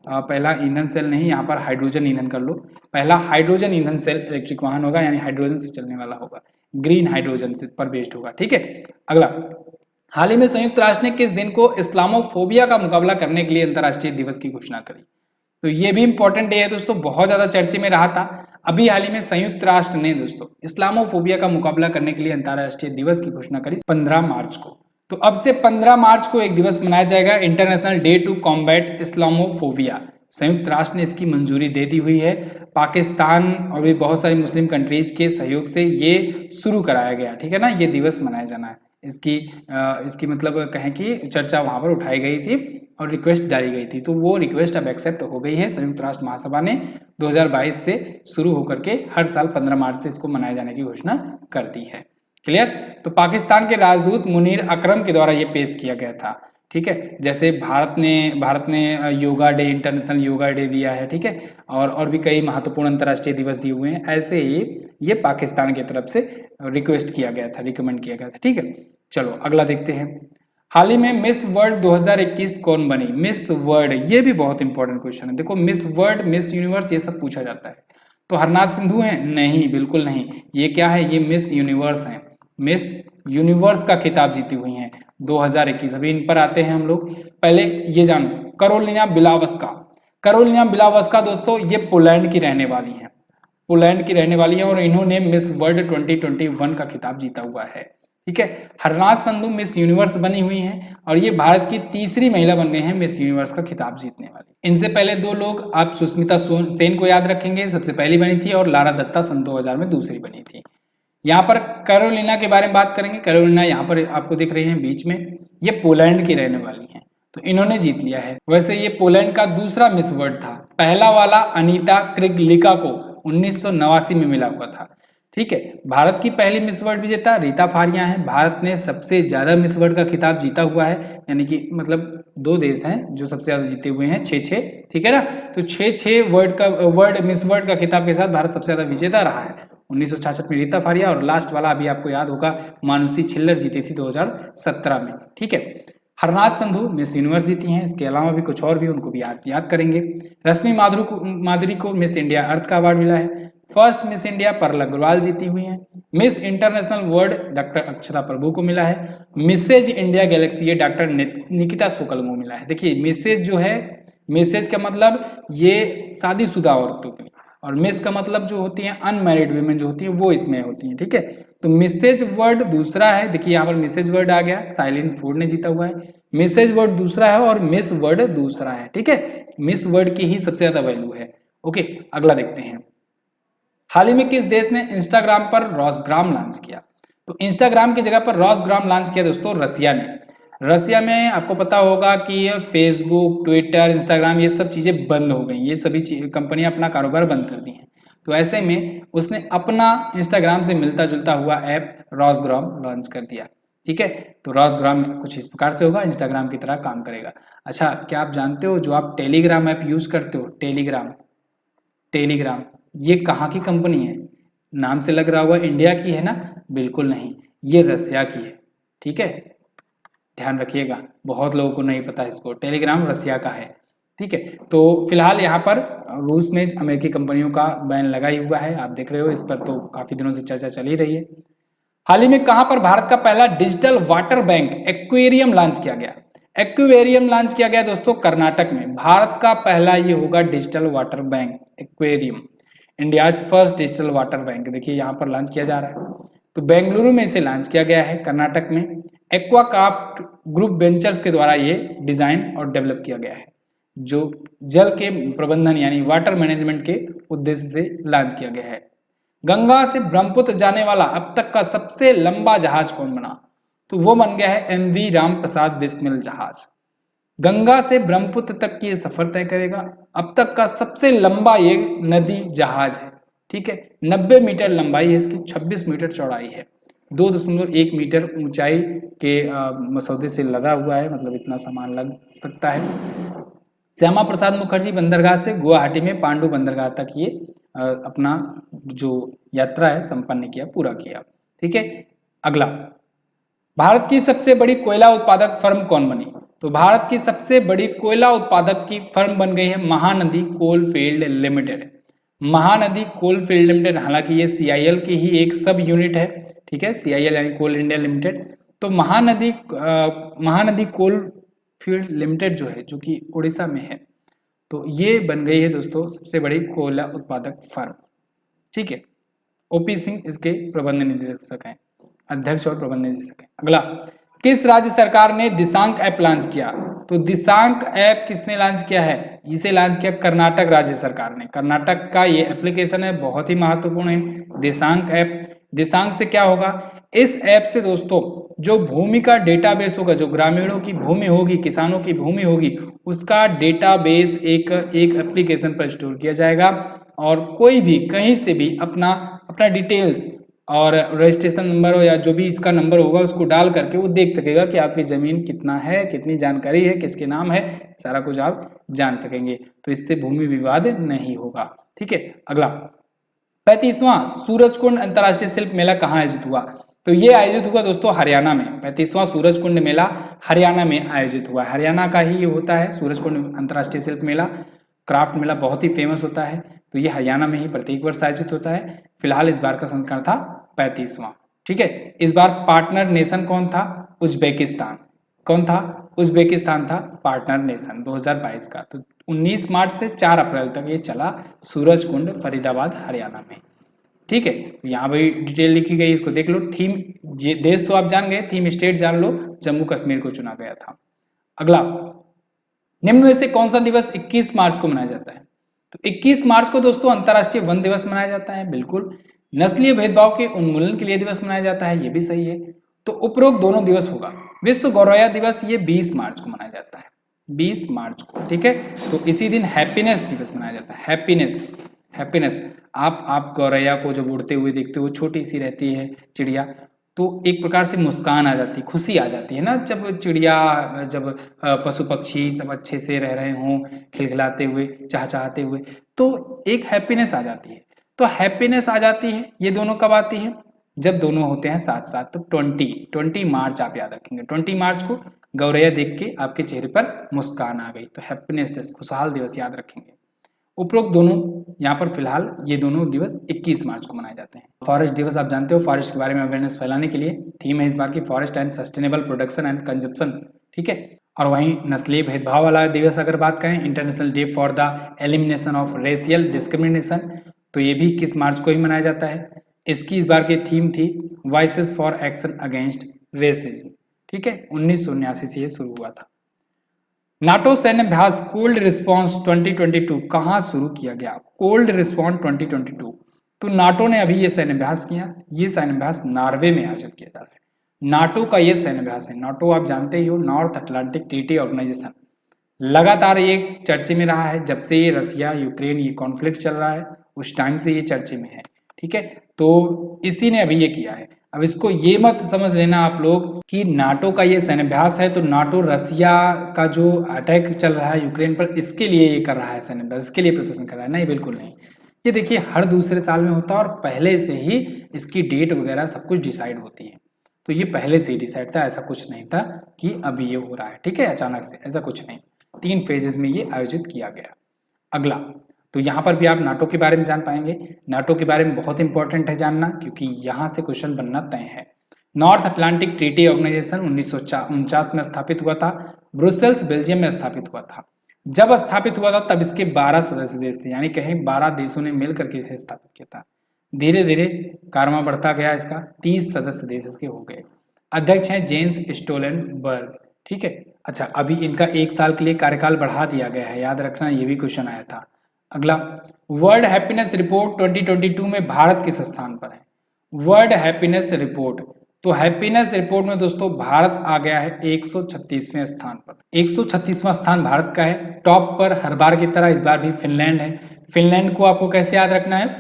पहला ईंधन सेल नहीं, यहाँ पर हाइड्रोजन ईंधन कर लो। पहला हाइड्रोजन ईंधन सेल इलेक्ट्रिक वाहन होगा, यानी हाइड्रोजन से चलने वाला होगा, ग्रीन हाइड्रोजन से पर बेस्ड होगा। ठीक है, अगला, हाल ही में संयुक्त राष्ट्र ने किस दिन को इस्लामोफोबिया का मुकाबला करने के लिए अंतर्राष्ट्रीय दिवस की घोषणा करी? तो ये भी इंपॉर्टेंट डे है दोस्तों, बहुत ज्यादा चर्चे में रहा था। अभी हाल ही में संयुक्त राष्ट्र ने दोस्तों इस्लामोफोबिया का मुकाबला करने के लिए अंतर्राष्ट्रीय दिवस की घोषणा करी 15 मार्च को। तो अब से 15 मार्च को एक दिवस मनाया जाएगा, International Day to Combat Islamophobia. संयुक्त राष्ट्र ने इसकी मंजूरी दे दी हुई है। पाकिस्तान और भी बहुत सारी मुस्लिम कंट्रीज के सहयोग से ये शुरू कराया गया, ठीक है ना, ये दिवस मनाया जाना है। इसकी मतलब कहें कि चर्चा वहां पर उठाई गई थी और रिक्वेस्ट डाली गई थी, तो वो रिक्वेस्ट अब एक्सेप्ट हो गई है। संयुक्त राष्ट्र महासभा ने 2022 से शुरू होकर के हर साल 15 मार्च से इसको मनाए जाने की घोषणा करती है। क्लियर? तो पाकिस्तान के राजदूत मुनीर अकरम के द्वारा ये पेश किया गया था। ठीक है, जैसे भारत ने yoga day, international yoga day दिया है, ठीक है, और भी कई महत्वपूर्ण अंतर्राष्ट्रीय दिवस दिए हुए हैं, ऐसे ही ये पाकिस्तान की तरफ से रिक्वेस्ट किया गया था, रिकमेंड किया गया था। ठीक है, चलो अगला देखते हैं। हाल ही में मिस वर्ल्ड 2021 कौन बनी? मिस वर्ल्ड, ये भी बहुत इंपॉर्टेंट क्वेश्चन है। देखो, मिस वर्ल्ड, मिस यूनिवर्स, ये सब पूछा जाता है। तो हरनाथ सिंधु है? नहीं, बिल्कुल नहीं। ये क्या है? ये मिस यूनिवर्स है। मिस यूनिवर्स का खिताब जीती हुई हैं 2021। अभी इन पर आते हैं हम लोग। पहले ये जानो, कैरोलिना बिलावस्का। कैरोलिना बिलावस्का दोस्तों ये पोलैंड की रहने वाली हैं, पोलैंड की रहने वाली है, और इन्होंने मिस वर्ल्ड 2021 का खिताब जीता हुआ है। ठीक है, हरनाथ संधू मिस यूनिवर्स बनी हुई हैं, और ये भारत की तीसरी महिला बन गई हैं मिस यूनिवर्स का खिताब जीतने वाली। इनसे पहले दो लोग आप सुष्मिता सेन को याद रखेंगे, सबसे पहली बनी थी, और लारा दत्ता सन 2000 में दूसरी बनी थी। यहाँ पर कैरोलिना के बारे में बात करेंगे। कैरोलिना यहाँ पर आपको दिख रही हैं बीच में, ये पोलैंड की रहने वाली हैं, तो इन्होंने जीत लिया है। वैसे ये पोलैंड का दूसरा मिस वर्ल्ड था, पहला वाला अनीता क्रिगलिका को 1989 में मिला हुआ था। ठीक है, भारत की पहली मिस वर्ल्ड विजेता रीता फारिया है। भारत ने सबसे ज्यादा मिस वर्ल्ड का खिताब जीता हुआ है, यानी कि मतलब दो देश हैं जो सबसे ज्यादा जीते हुए हैं, 6-6। ठीक है ना, तो 6-6 वर्ल्ड मिस वर्ल्ड का खिताब के साथ भारत सबसे ज्यादा विजेता रहा है। 1966 में रीता फारिया, और लास्ट वाला अभी आपको याद होगा मानुषी छिल्लर जीती थी 2017 में। ठीक है, हरनाथ संधू मिस यूनिवर्स जीती हैं। इसके अलावा भी कुछ और भी, उनको भी याद करेंगे। रश्मि माधुरी को मिस इंडिया अर्थ का अवार्ड मिला है। फर्स्ट मिस इंडिया परल अग्रवाल जीती हुई हैं। Miss International World doctor Akshara Prabhu को मिला है। मिसेज इंडिया गैलेक्सी ये डॉक्टर निकिता शुक्ल को मिला है। देखिए, मिसेज जो है, मिसेज का मतलब ये शादीशुदा औरतों के, और मिस का मतलब जो होती है अनमैरिड वीमेन जो होती है वो इसमें होती है। ठीक है, तो मिसेज वर्ड दूसरा है। देखिए यहाँ पर मिसेज वर्ड आ गया, साइलेंट फूड ने जीता हुआ है। मिसेज वर्ड दूसरा है और मिस वर्ड दूसरा है। ठीक है, मिस वर्ड की ही सबसे ज्यादा वैल्यू है। ओके, अगला देखते हैं। हाल ही में किस देश ने इंस्टाग्राम पर रोसग्राम लॉन्च किया? तो इंस्टाग्राम की जगह पर रोसग्राम लॉन्च किया दोस्तों रसिया ने। रसिया में आपको पता होगा कि फेसबुक, ट्विटर, इंस्टाग्राम ये सब चीज़ें बंद हो गई, ये सभी कंपनियां अपना कारोबार बंद कर दी हैं। तो ऐसे में उसने अपना इंस्टाग्राम से मिलता जुलता हुआ ऐप रोसग्राम लॉन्च कर दिया। ठीक है, तो रोसग्राम कुछ इस प्रकार से होगा, इंस्टाग्राम की तरह काम करेगा। अच्छा, क्या आप जानते हो जो आप टेलीग्राम ऐप यूज करते हो, टेलीग्राम ये कहाँ की कंपनी है? नाम से लग रहा हुआ इंडिया की है ना? बिल्कुल नहीं, ये रसिया की है। ठीक है, ध्यान रखिएगा, बहुत लोगों को नहीं पता इसको, टेलीग्राम रसिया का है। ठीक है, तो फिलहाल यहाँ पर रूस में अमेरिकी कंपनियों का बैन लगा ही हुआ है, आप देख रहे हो, इस पर तो काफी दिनों से चर्चा चल ही रही है। हाल ही में कहाँ पर भारत का पहला digital water bank aquarium launch किया गया? एक्वेरियम लॉन्च किया गया दोस्तों कर्नाटक में। भारत का पहला ये होगा digital water bank aquarium, India's first digital water bank. देखिए यहाँ पर लॉन्च किया जा रहा है, तो बेंगलुरु में इसे लॉन्च किया गया है कर्नाटक में। एक्वाकार्प ग्रुप वेंचर्स के द्वारा ये डिजाइन और डेवलप किया गया है, जो जल के प्रबंधन यानी वाटर मैनेजमेंट के उद्देश्य से लॉन्च किया गया है। गंगा से ब्रह्मपुत्र जाने वाला अब तक का सबसे लंबा जहाज कौन बना? तो वो बन गया है MV राम प्रसाद बिस्मिल जहाज। गंगा से ब्रह्मपुत्र तक की सफर तय करेगा, अब तक का सबसे लंबा ये नदी जहाज है। ठीक है, 90 मीटर लंबाई है इसकी, 26 मीटर चौड़ाई है, 2.1 मीटर ऊंचाई के मसौदे से लदा हुआ है, मतलब इतना सामान लग सकता है। श्यामा प्रसाद मुखर्जी बंदरगाह से गुवाहाटी में पांडु बंदरगाह तक ये अपना जो यात्रा है संपन्न किया, पूरा किया। ठीक है, अगला, भारत की सबसे बड़ी कोयला उत्पादक फर्म कौन बनी? तो भारत की सबसे बड़ी कोयला उत्पादक की फर्म बन गई है Mahanadi coalfield limited. Mahanadi coalfield limited, हालांकि ये CIL की ही एक सब यूनिट है, ठीक है, CIL यानी कोल इंडिया लिमिटेड। तो महानदी कोलफील्ड लिमिटेड जो है, जो कि उड़ीसा में है, तो ये बन गई है दोस्तों सबसे बड़ी कोयला उत्पादक फर्म, ठीक है। OP सिंह इसके प्रबंध निदेशक हैं, अध्यक्ष और प्रबंध निदेशक हैं। अगला, किस राज्य सरकार ने दिशांक ऐप लॉन्च किया? तो दिशांक ऐप किसने लॉन्च किया है? इसे लॉन्च किया कर्नाटक राज्य सरकार ने। कर्नाटक का ये एप्लीकेशन है, बहुत ही महत्वपूर्ण है दिशांक ऐप। दिशांक से क्या होगा? इस ऐप से दोस्तों जो भूमि का डेटाबेस होगा, जो ग्रामीणों की भूमि होगी, किसानों की भूमि होगी, उसका डेटाबेस एक एप्लीकेशन पर स्टोर किया जाएगा और कोई भी कहीं से भी अपना डिटेल्स और रजिस्ट्रेशन नंबर हो या जो भी इसका नंबर होगा उसको डाल करके वो देख सकेगा कि आपकी ज़मीन कितना है, कितनी जानकारी है, किसके नाम है, सारा कुछ आप जान सकेंगे। तो इससे भूमि विवाद नहीं होगा, ठीक है। अगला, 35वां सूरजकुंड अंतर्राष्ट्रीय शिल्प मेला कहाँ आयोजित हुआ? तो ये आयोजित हुआ दोस्तों हरियाणा में। 35वां सूरजकुंड मेला हरियाणा में आयोजित हुआ। हरियाणा का ही होता है सूरजकुंड अंतर्राष्ट्रीय शिल्प मेला, क्राफ्ट मेला बहुत ही फेमस होता है। तो ये हरियाणा में ही प्रत्येक वर्ष आयोजित होता है। फिलहाल इस बार का संस्करण था 35वां, ठीक है। इस बार पार्टनर नेशन कौन था? उज्बेकिस्तान। कौन था? उज्बेकिस्तान था पार्टनर नेशन 2022 का। तो 19 मार्च से 4 अप्रैल तक ये चला सूरजकुंड फरीदाबाद हरियाणा में, ठीक है। तो यहाँ भाई डिटेल लिखी गई, इसको देख लो। थीम देश तो आप जान गए, थीम स्टेट जान लो, जम्मू कश्मीर को चुना गया था। अगला, निम्न में से कौन सा दिवस 21 मार्च को मनाया जाता है? तो 21 मार्च को दोस्तों अंतर्राष्ट्रीय वन दिवस मनाया जाता है, बिल्कुल। नस्लीय भेदभाव के उन्मूलन के लिए दिवस मनाया जाता है, ये भी सही है। तो उपरोक्त दोनों दिवस होगा। विश्व गौरैया दिवस ये 20 मार्च को मनाया जाता है, 20 मार्च को, ठीक है। तो इसी दिन हैप्पीनेस दिवस मनाया जाता है, हैप्पीनेस। आप गौरैया को जब उड़ते हुए देखते हो, छोटी सी रहती है चिड़िया, तो एक प्रकार से मुस्कान आ जाती है, खुशी आ जाती है ना, जब चिड़िया, जब पशु पक्षी सब अच्छे से रह रहे हों, खिलखिलाते हुए, चहचहाते हुए, तो एक हैप्पीनेस आ जाती है। तो हैप्पीनेस आ जाती है, ये दोनों कब आती है? जब दोनों होते हैं साथ साथ। तो 20 मार्च आप याद रखेंगे, 20 मार्च को गौरैया देख के आपके चेहरे पर मुस्कान आ गई, तो हैप्पीनेस, खुशहाल दिवस याद रखेंगे। उपरोक्त दोनों यहाँ पर फिलहाल ये दोनों दिवस 21 मार्च को मनाए जाते हैं। फॉरेस्ट दिवस आप जानते हो, फॉरेस्ट के बारे में अवेयरनेस फैलाने के लिए थीम है इस बार की forest and sustainable production and consumption, ठीक है। और वहीं नस्लीय भेदभाव वाला दिवस अगर बात करें, international day for the elimination of racial discrimination, तो ये भी 21 मार्च को ही मनाया जाता है। इसकी इस बार की थीम थी voices for action against racism, ठीक है। 1979 से ये शुरू हुआ था। नाटो सैन्य अभ्यास कोल्ड रिस्पॉन्स 2022 कहाँ शुरू किया गया? कोल्ड रिस्पॉन्स 2022, तो नाटो ने अभी ये सैन्य अभ्यास किया। ये सैन्य अभ्यास नॉर्वे में आयोजित किया जा रहा है। नाटो का ये सैन्य अभ्यास है। नाटो आप जानते ही हो, नॉर्थ अटलांटिक ट्रीटी ऑर्गेनाइजेशन, लगातार ये चर्चे में रहा है जब से ये रसिया यूक्रेन ये कॉन्फ्लिक्ट चल रहा है, उस टाइम से ये चर्चे में है, ठीक है। तो इसी ने अभी ये किया है। अब इसको ये मत समझ लेना आप लोग कि नाटो का ये सैन्य अभ्यास है तो नाटो रसिया का जो अटैक चल रहा है यूक्रेन पर, इसके लिए ये कर रहा है सैन्य अभ्यास, इसके लिए प्रिपरेशन कर रहा है। नहीं, बिल्कुल नहीं। ये देखिए हर दूसरे साल में होता है और पहले से ही इसकी डेट वगैरह सब कुछ डिसाइड होती है। तो ये पहले से ही डिसाइड था, ऐसा कुछ नहीं था कि अभी ये हो रहा है, ठीक है, अचानक से, ऐसा कुछ नहीं। 3 फेजेस में ये आयोजित किया गया। अगला, तो यहाँ पर भी आप नाटो के बारे में जान पाएंगे। नाटो के बारे में बहुत इंपॉर्टेंट है जानना, क्योंकि यहाँ से क्वेश्चन बनना तय है। नॉर्थ अटलांटिक ट्रीटी ऑर्गेनाइजेशन 1949 में स्थापित हुआ था। ब्रुसेल्स बेल्जियम में स्थापित हुआ था। जब स्थापित हुआ था तब इसके 12 सदस्य देश थे, यानी कहीं 12 देशों ने मिलकर के इसे स्थापित किया था। धीरे धीरे कारवा बढ़ता गया, इसका 30 सदस्य देश इसके हो गए। अध्यक्ष हैं जेन्स स्टोलनबर्ग, ठीक है। अच्छा, अभी इनका 1 साल के लिए कार्यकाल बढ़ा दिया गया है, याद रखना, ये भी क्वेश्चन आया था। अगला, वर्ल्ड हैप्पीनेस रिपोर्ट 2022 में भारत किस स्थान पर है? वर्ल्ड हैप्पीनेस रिपोर्ट, तो हैप्पीनेस रिपोर्ट में दोस्तों भारत आ गया है 136वें स्थान पर। 136वां स्थान भारत का है। टॉप पर हर बार की तरह इस बार भी फिनलैंड है। फिनलैंड को आपको कैसे याद रखना है?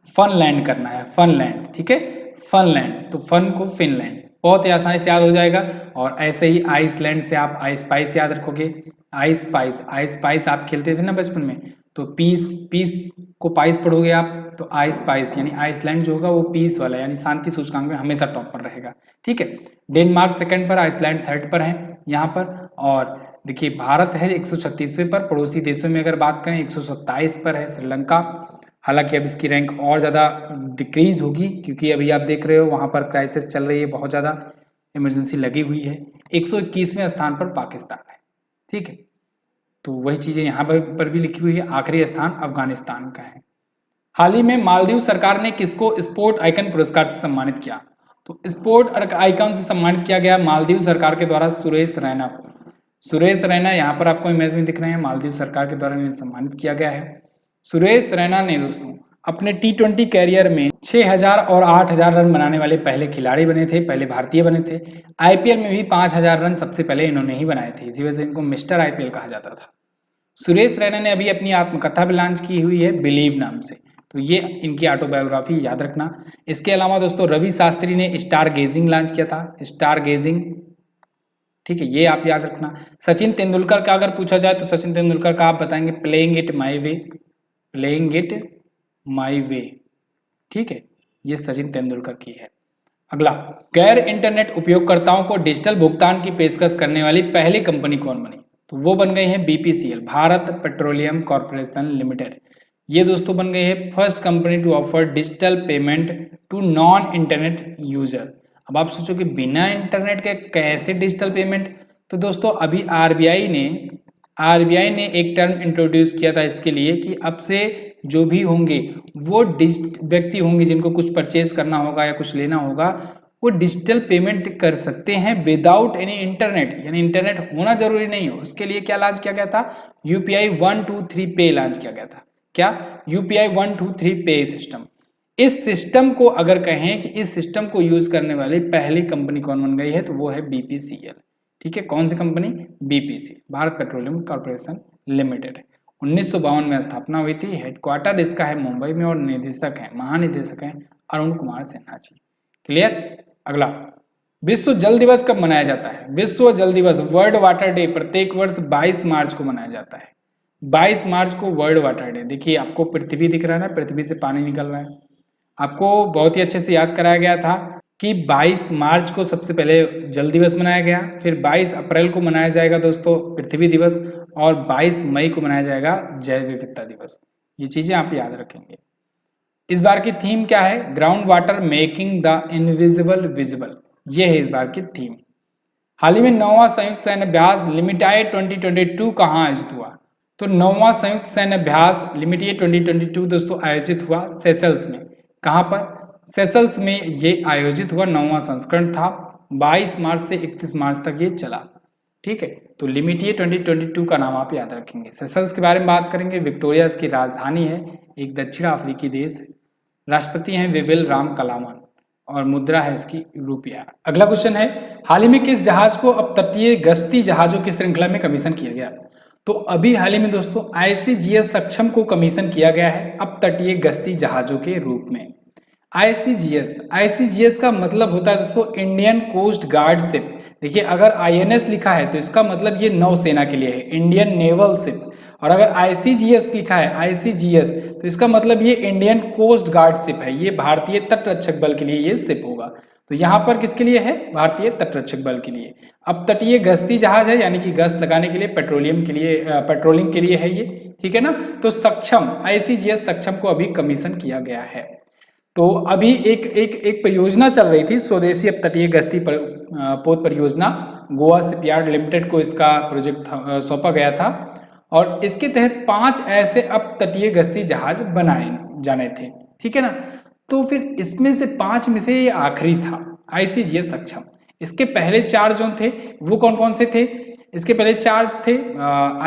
फनलैंड करना है, फनलैंड, ठीक है, फनलैंड। तो फन को फिनलैंड, बहुत ही आसानी से याद हो जाएगा। और ऐसे ही आइसलैंड से आप आई स्पाइस याद रखोगे। आई स्पाइस आप खेलते थे ना बचपन में, तो पीस को पाइस पढ़ोगे आप, तो आई स्पाइस यानी आइसलैंड जो होगा वो पीस वाला यानी शांति सूचकांक में हमेशा टॉप पर रहेगा, ठीक है। डेनमार्क 2nd पर, आइसलैंड 3rd पर है यहाँ पर। और देखिए भारत है 136वें पर, पड़ोसी देशों में अगर बात करें 127 पर है श्रीलंका। हालांकि अब इसकी रैंक और ज़्यादा डिक्रीज होगी क्योंकि अभी आप देख रहे हो वहाँ पर क्राइसिस चल रही है, बहुत ज़्यादा इमरजेंसी लगी हुई है। 121वें स्थान पर पाकिस्तान है, ठीक है। तो वही चीज़ें यहाँ पर भी लिखी हुई है। आखिरी स्थान अफगानिस्तान का है। हाल ही में मालदीव सरकार ने किसको स्पोर्ट आइकन पुरस्कार से सम्मानित किया? तो स्पोर्ट आइकन से सम्मानित किया गया मालदीव सरकार के द्वारा सुरेश रैना को। सुरेश रैना यहाँ पर आपको इमेज में दिख रहे हैं, मालदीव सरकार के द्वारा इन्हें सम्मानित किया गया है। सुरेश रैना ने दोस्तों अपने T20 कैरियर में 6000 और 8000 रन बनाने वाले पहले खिलाड़ी बने थे, पहले भारतीय बने थे। IPL में भी 5000 रन सबसे पहले इन्होंने ही बनाए थे, इसी वजह से इनको मिस्टर IPL कहा जाता था। सुरेश रैना ने अभी अपनी आत्मकथा भी लॉन्च की हुई है बिलीव नाम से, तो ये इनकी ऑटोबायोग्राफी याद रखना। इसके अलावा दोस्तों रवि शास्त्री ने स्टार गेजिंग लॉन्च किया था, स्टार गेजिंग, ठीक है, ये आप याद रखना। सचिन तेंदुलकर का अगर पूछा जाए तो सचिन तेंदुलकर का आप बताएंगे Playing It My Way, Playing It My Way, ठीक है, ये सचिन तेंदुलकर की है। अगला, गैर इंटरनेट उपयोगकर्ताओं को डिजिटल भुगतान की पेशकश करने वाली पहली कंपनी कौन बनी? तो वो बन गई है BPCL, Bharat Petroleum Corporation Limited. ये दोस्तों बन गई है first company to offer digital payment to non internet user. अब आप सोचो कि बिना इंटरनेट के कैसे डिजिटल पेमेंट? तो दोस्तों अभी आरबीआई ने एक टर्म इंट्रोड्यूस किया था इसके लिए कि अब से जो भी होंगे वो व्यक्ति होंगे जिनको कुछ परचेज करना होगा या कुछ लेना होगा, वो डिजिटल पेमेंट कर सकते हैं विदाउट एनी इंटरनेट, यानी इंटरनेट होना जरूरी नहीं हो। उसके लिए क्या लॉन्च किया गया था? UPI 123 पे लॉन्च किया गया था। क्या? UPI 123 पे सिस्टम। इस सिस्टम को अगर कहें कि इस सिस्टम को यूज करने वाली पहली कंपनी कौन बन गई है तो वो है BPCL, ठीक है। कौन सी company? BPCL, Bharat Petroleum Corporation Limited. 1952 में स्थापना हुई थी। हेडक्वार्टर इसका है मुंबई में और महानिदेशक हैं अरुण कुमार सिन्हा जी। क्लियर? अगला, विश्व जल दिवस कब मनाया जाता है? विश्व जल दिवस, वर्ल्ड वाटर डे, प्रत्येक वर्ष 22 मार्च को मनाया जाता है। 22 मार्च को वर्ल्ड वाटर डे। देखिए आपको पृथ्वी दिख रहा है ना, पृथ्वी से पानी निकल रहा है। आपको बहुत ही अच्छे से याद कराया गया था कि 22 मार्च को सबसे पहले जल दिवस मनाया गया, फिर 22 अप्रैल को मनाया जाएगा दोस्तों पृथ्वी दिवस, और 22 मई को मनाया जाएगा जैव विविधता दिवस। ये चीजें आप याद रखेंगे। इस बार की थीम क्या है? Ground water making the invisible visible, ये है इस बार की थीम। हाल ही में 9वां संयुक्त सैन्य अभ्यास लिमिटाइड 2022 कहाँ आयोजित हुआ? तो 9वां संयुक्त सैन्य अभ्यास लिमिटेड 2022 दोस्तों आयोजित हुआ सेशल्स में। कहाँ पर? सेशल्स में ये आयोजित हुआ, 9वां संस्करण था। 22 मार्च से 31 मार्च तक ये चला, ठीक है। तो लिमिटेड 2022 का नाम आप याद रखेंगे। सेशल्स के बारे में बात करेंगे। विक्टोरिया इसकी राजधानी है, एक दक्षिण अफ्रीकी देश है। राष्ट्रपति हैं विविल राम कलामान और मुद्रा है इसकी रुपया। अगला क्वेश्चन है, हाल ही में किस जहाज को अब तटीय गश्ती जहाजों की श्रृंखला में कमीशन किया गया? तो अभी हाल ही में दोस्तों ICGS सक्षम को कमीशन किया गया है अब तटीय गश्ती जहाजों के रूप में। ICGS का मतलब होता है दोस्तों इंडियन कोस्ट गार्ड शिप। देखिए अगर INS लिखा है तो इसका मतलब ये नौसेना के लिए है, इंडियन नेवल शिप। और अगर ICGS लिखा है ICGS तो इसका मतलब ये इंडियन कोस्ट गार्ड शिप है, ये भारतीय तटरक्षक बल के लिए ये शिप होगा। तो यहाँ पर किसके लिए है? भारतीय तटरक्षक बल के लिए। अब तटीय गश्ती जहाज है, यानी कि गश्त लगाने के लिए, पेट्रोलिंग के लिए है ये, ठीक है ना। तो सक्षम ICGS सक्षम को अभी कमीशन किया गया है। तो अभी एक परियोजना चल रही थी, स्वदेशी अपतटीय गश्ती पोत परियोजना, गोवा शिपयार्ड लिमिटेड को इसका प्रोजेक्ट सौंपा गया था और इसके तहत 5 ऐसे अपतटीय गश्ती जहाज बनाए जाने थे, ठीक है ना। तो फिर इसमें से 5 में से ये आखिरी था ICGS सक्षम। इसके पहले 4 जो थे वो कौन कौन से थे? इसके पहले 4 थे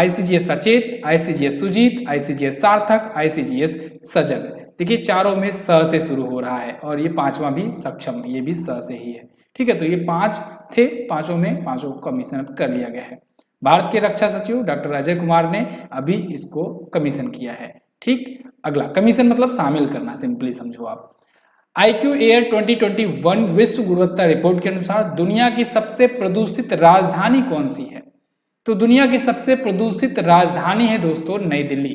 ICGS सचेत, ICGS सुजीत, ICGS सार्थक, ICGS सजग। देखिए चारों में स से शुरू हो रहा है और ये 5वां भी सक्षम, ये भी स से ही है, ठीक है। तो ये 5 थे, 5 में 5 को कमीशन कर लिया गया है। भारत के रक्षा सचिव डॉक्टर अजय कुमार ने अभी इसको कमीशन किया है, ठीक। अगला, कमीशन मतलब शामिल करना, सिंपली समझो आप। IQ एयर 2021 विश्व गुणवत्ता रिपोर्ट के अनुसार दुनिया की सबसे प्रदूषित राजधानी कौन सी है? तो दुनिया की सबसे प्रदूषित राजधानी है दोस्तों नई दिल्ली।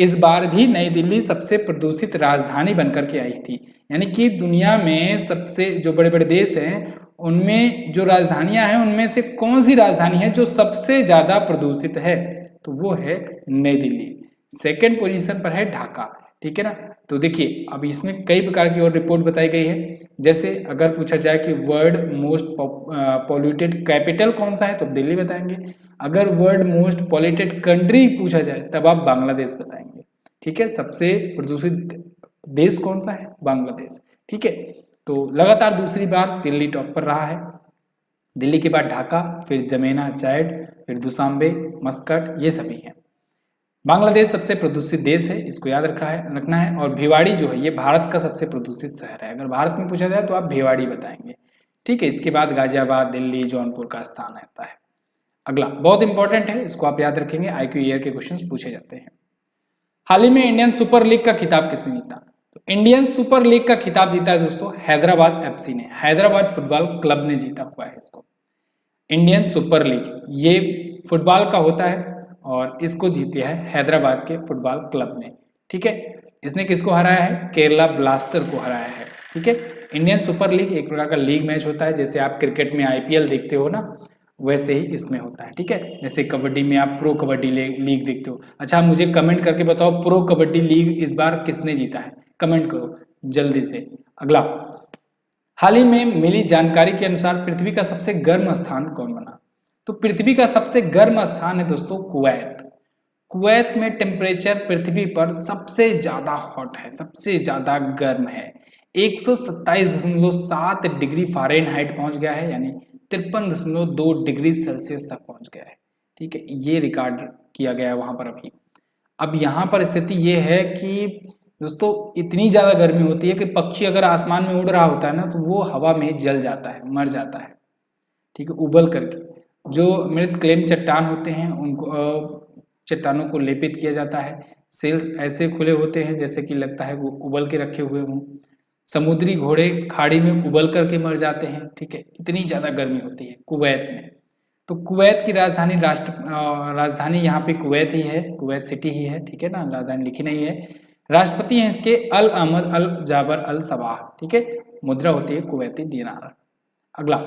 इस बार भी नई दिल्ली सबसे प्रदूषित राजधानी बनकर के आई थी। यानी कि दुनिया में सबसे जो बड़े बड़े देश हैं उनमें जो राजधानियां हैं उनमें से कौन सी राजधानी है जो सबसे ज्यादा प्रदूषित है, तो वो है नई दिल्ली। सेकेंड पोजीशन पर है ढाका, ठीक है ना। तो देखिए अब इसमें कई प्रकार की और रिपोर्ट बताई गई है। जैसे अगर पूछा जाए कि वर्ल्ड मोस्ट पॉल्यूटेड कैपिटल कौन सा है तो दिल्ली बताएंगे। अगर वर्ल्ड मोस्ट पॉल्यूटेड कंट्री पूछा जाए तब आप बांग्लादेश बताएंगे, ठीक है। सबसे प्रदूषित देश कौन सा है, बांग्लादेश, ठीक है। तो लगातार दूसरी बार दिल्ली टॉप पर रहा है। दिल्ली के बाद ढाका, फिर जमेना, चैड, फिर दुशांबे, मस्कट, ये सभी हैं। बांग्लादेश सबसे प्रदूषित देश है, इसको याद रखना है। और भिवाड़ी जो है ये भारत का सबसे प्रदूषित शहर है। अगर भारत में पूछा जाए तो आप भिवाड़ी बताएंगे, ठीक है। इसके बाद गाजियाबाद, दिल्ली, जौनपुर का स्थान आता है। अगला बहुत इंपॉर्टेंट है, इसको आप याद रखेंगे, IQ ईयर के क्वेश्चंस पूछे जाते हैं। हाल ही में इंडियन सुपर लीग का खिताब किसने जीता? तो इंडियन सुपर लीग का खिताब जीता है दोस्तों हैदराबाद FC ने, हैदराबाद फुटबॉल क्लब ने जीता हुआ है इसको। इंडियन सुपर लीग ये फुटबॉल का होता है और इसको जीते है हैदराबाद के फुटबॉल क्लब ने, ठीक है। इसने किसको हराया है? केरला ब्लास्टर को हराया है, ठीक है। इंडियन सुपर लीग एक प्रकार का लीग मैच होता है, जैसे आप क्रिकेट में IPL देखते हो ना, वैसे ही इसमें होता है, ठीक है। जैसे कबड्डी में आप प्रो कबड्डी लीग देखते हो। अच्छा मुझे कमेंट करके बताओ प्रो कबड्डी लीग इस बार किसने जीता है, कमेंट करो जल्दी से। अगला, हाल ही में मिली जानकारी के अनुसार पृथ्वी का सबसे गर्म स्थान कौन बना? तो पृथ्वी का सबसे गर्म स्थान है दोस्तों कुवैत। कुवैत में टेम्परेचर पृथ्वी पर सबसे ज्यादा हॉट है, सबसे ज्यादा गर्म है। 127.7 डिग्री फ़ारेनहाइट पहुंच गया है, यानी 53.2 डिग्री सेल्सियस तक पहुंच गया है, ठीक है। ये रिकॉर्ड किया गया है वहां पर अभी। अब यहाँ पर स्थिति ये है कि दोस्तों इतनी ज़्यादा गर्मी होती है कि पक्षी अगर आसमान में उड़ रहा होता है ना तो वो हवा में जल जाता है, मर जाता है, ठीक है, उबल करके। जो मृत क्लेम चट्टान होते हैं उनको चट्टानों को लेपित किया जाता है। सेल्स ऐसे खुले होते हैं जैसे कि लगता है वो उबल के रखे हुए हों। समुद्री घोड़े खाड़ी में उबल करके मर जाते हैं, ठीक है। इतनी ज़्यादा गर्मी होती है कुवैत में। तो कुवैत की राजधानी यहाँ पे कुवैत ही है, कुवैत सिटी ही है, ठीक है ना, राजधानी लिखी नहीं है। राष्ट्रपति हैं इसके अल अहमद अल जाबर अल सबाह, ठीक है। मुद्रा होती है कुवैती दीनार। अगला,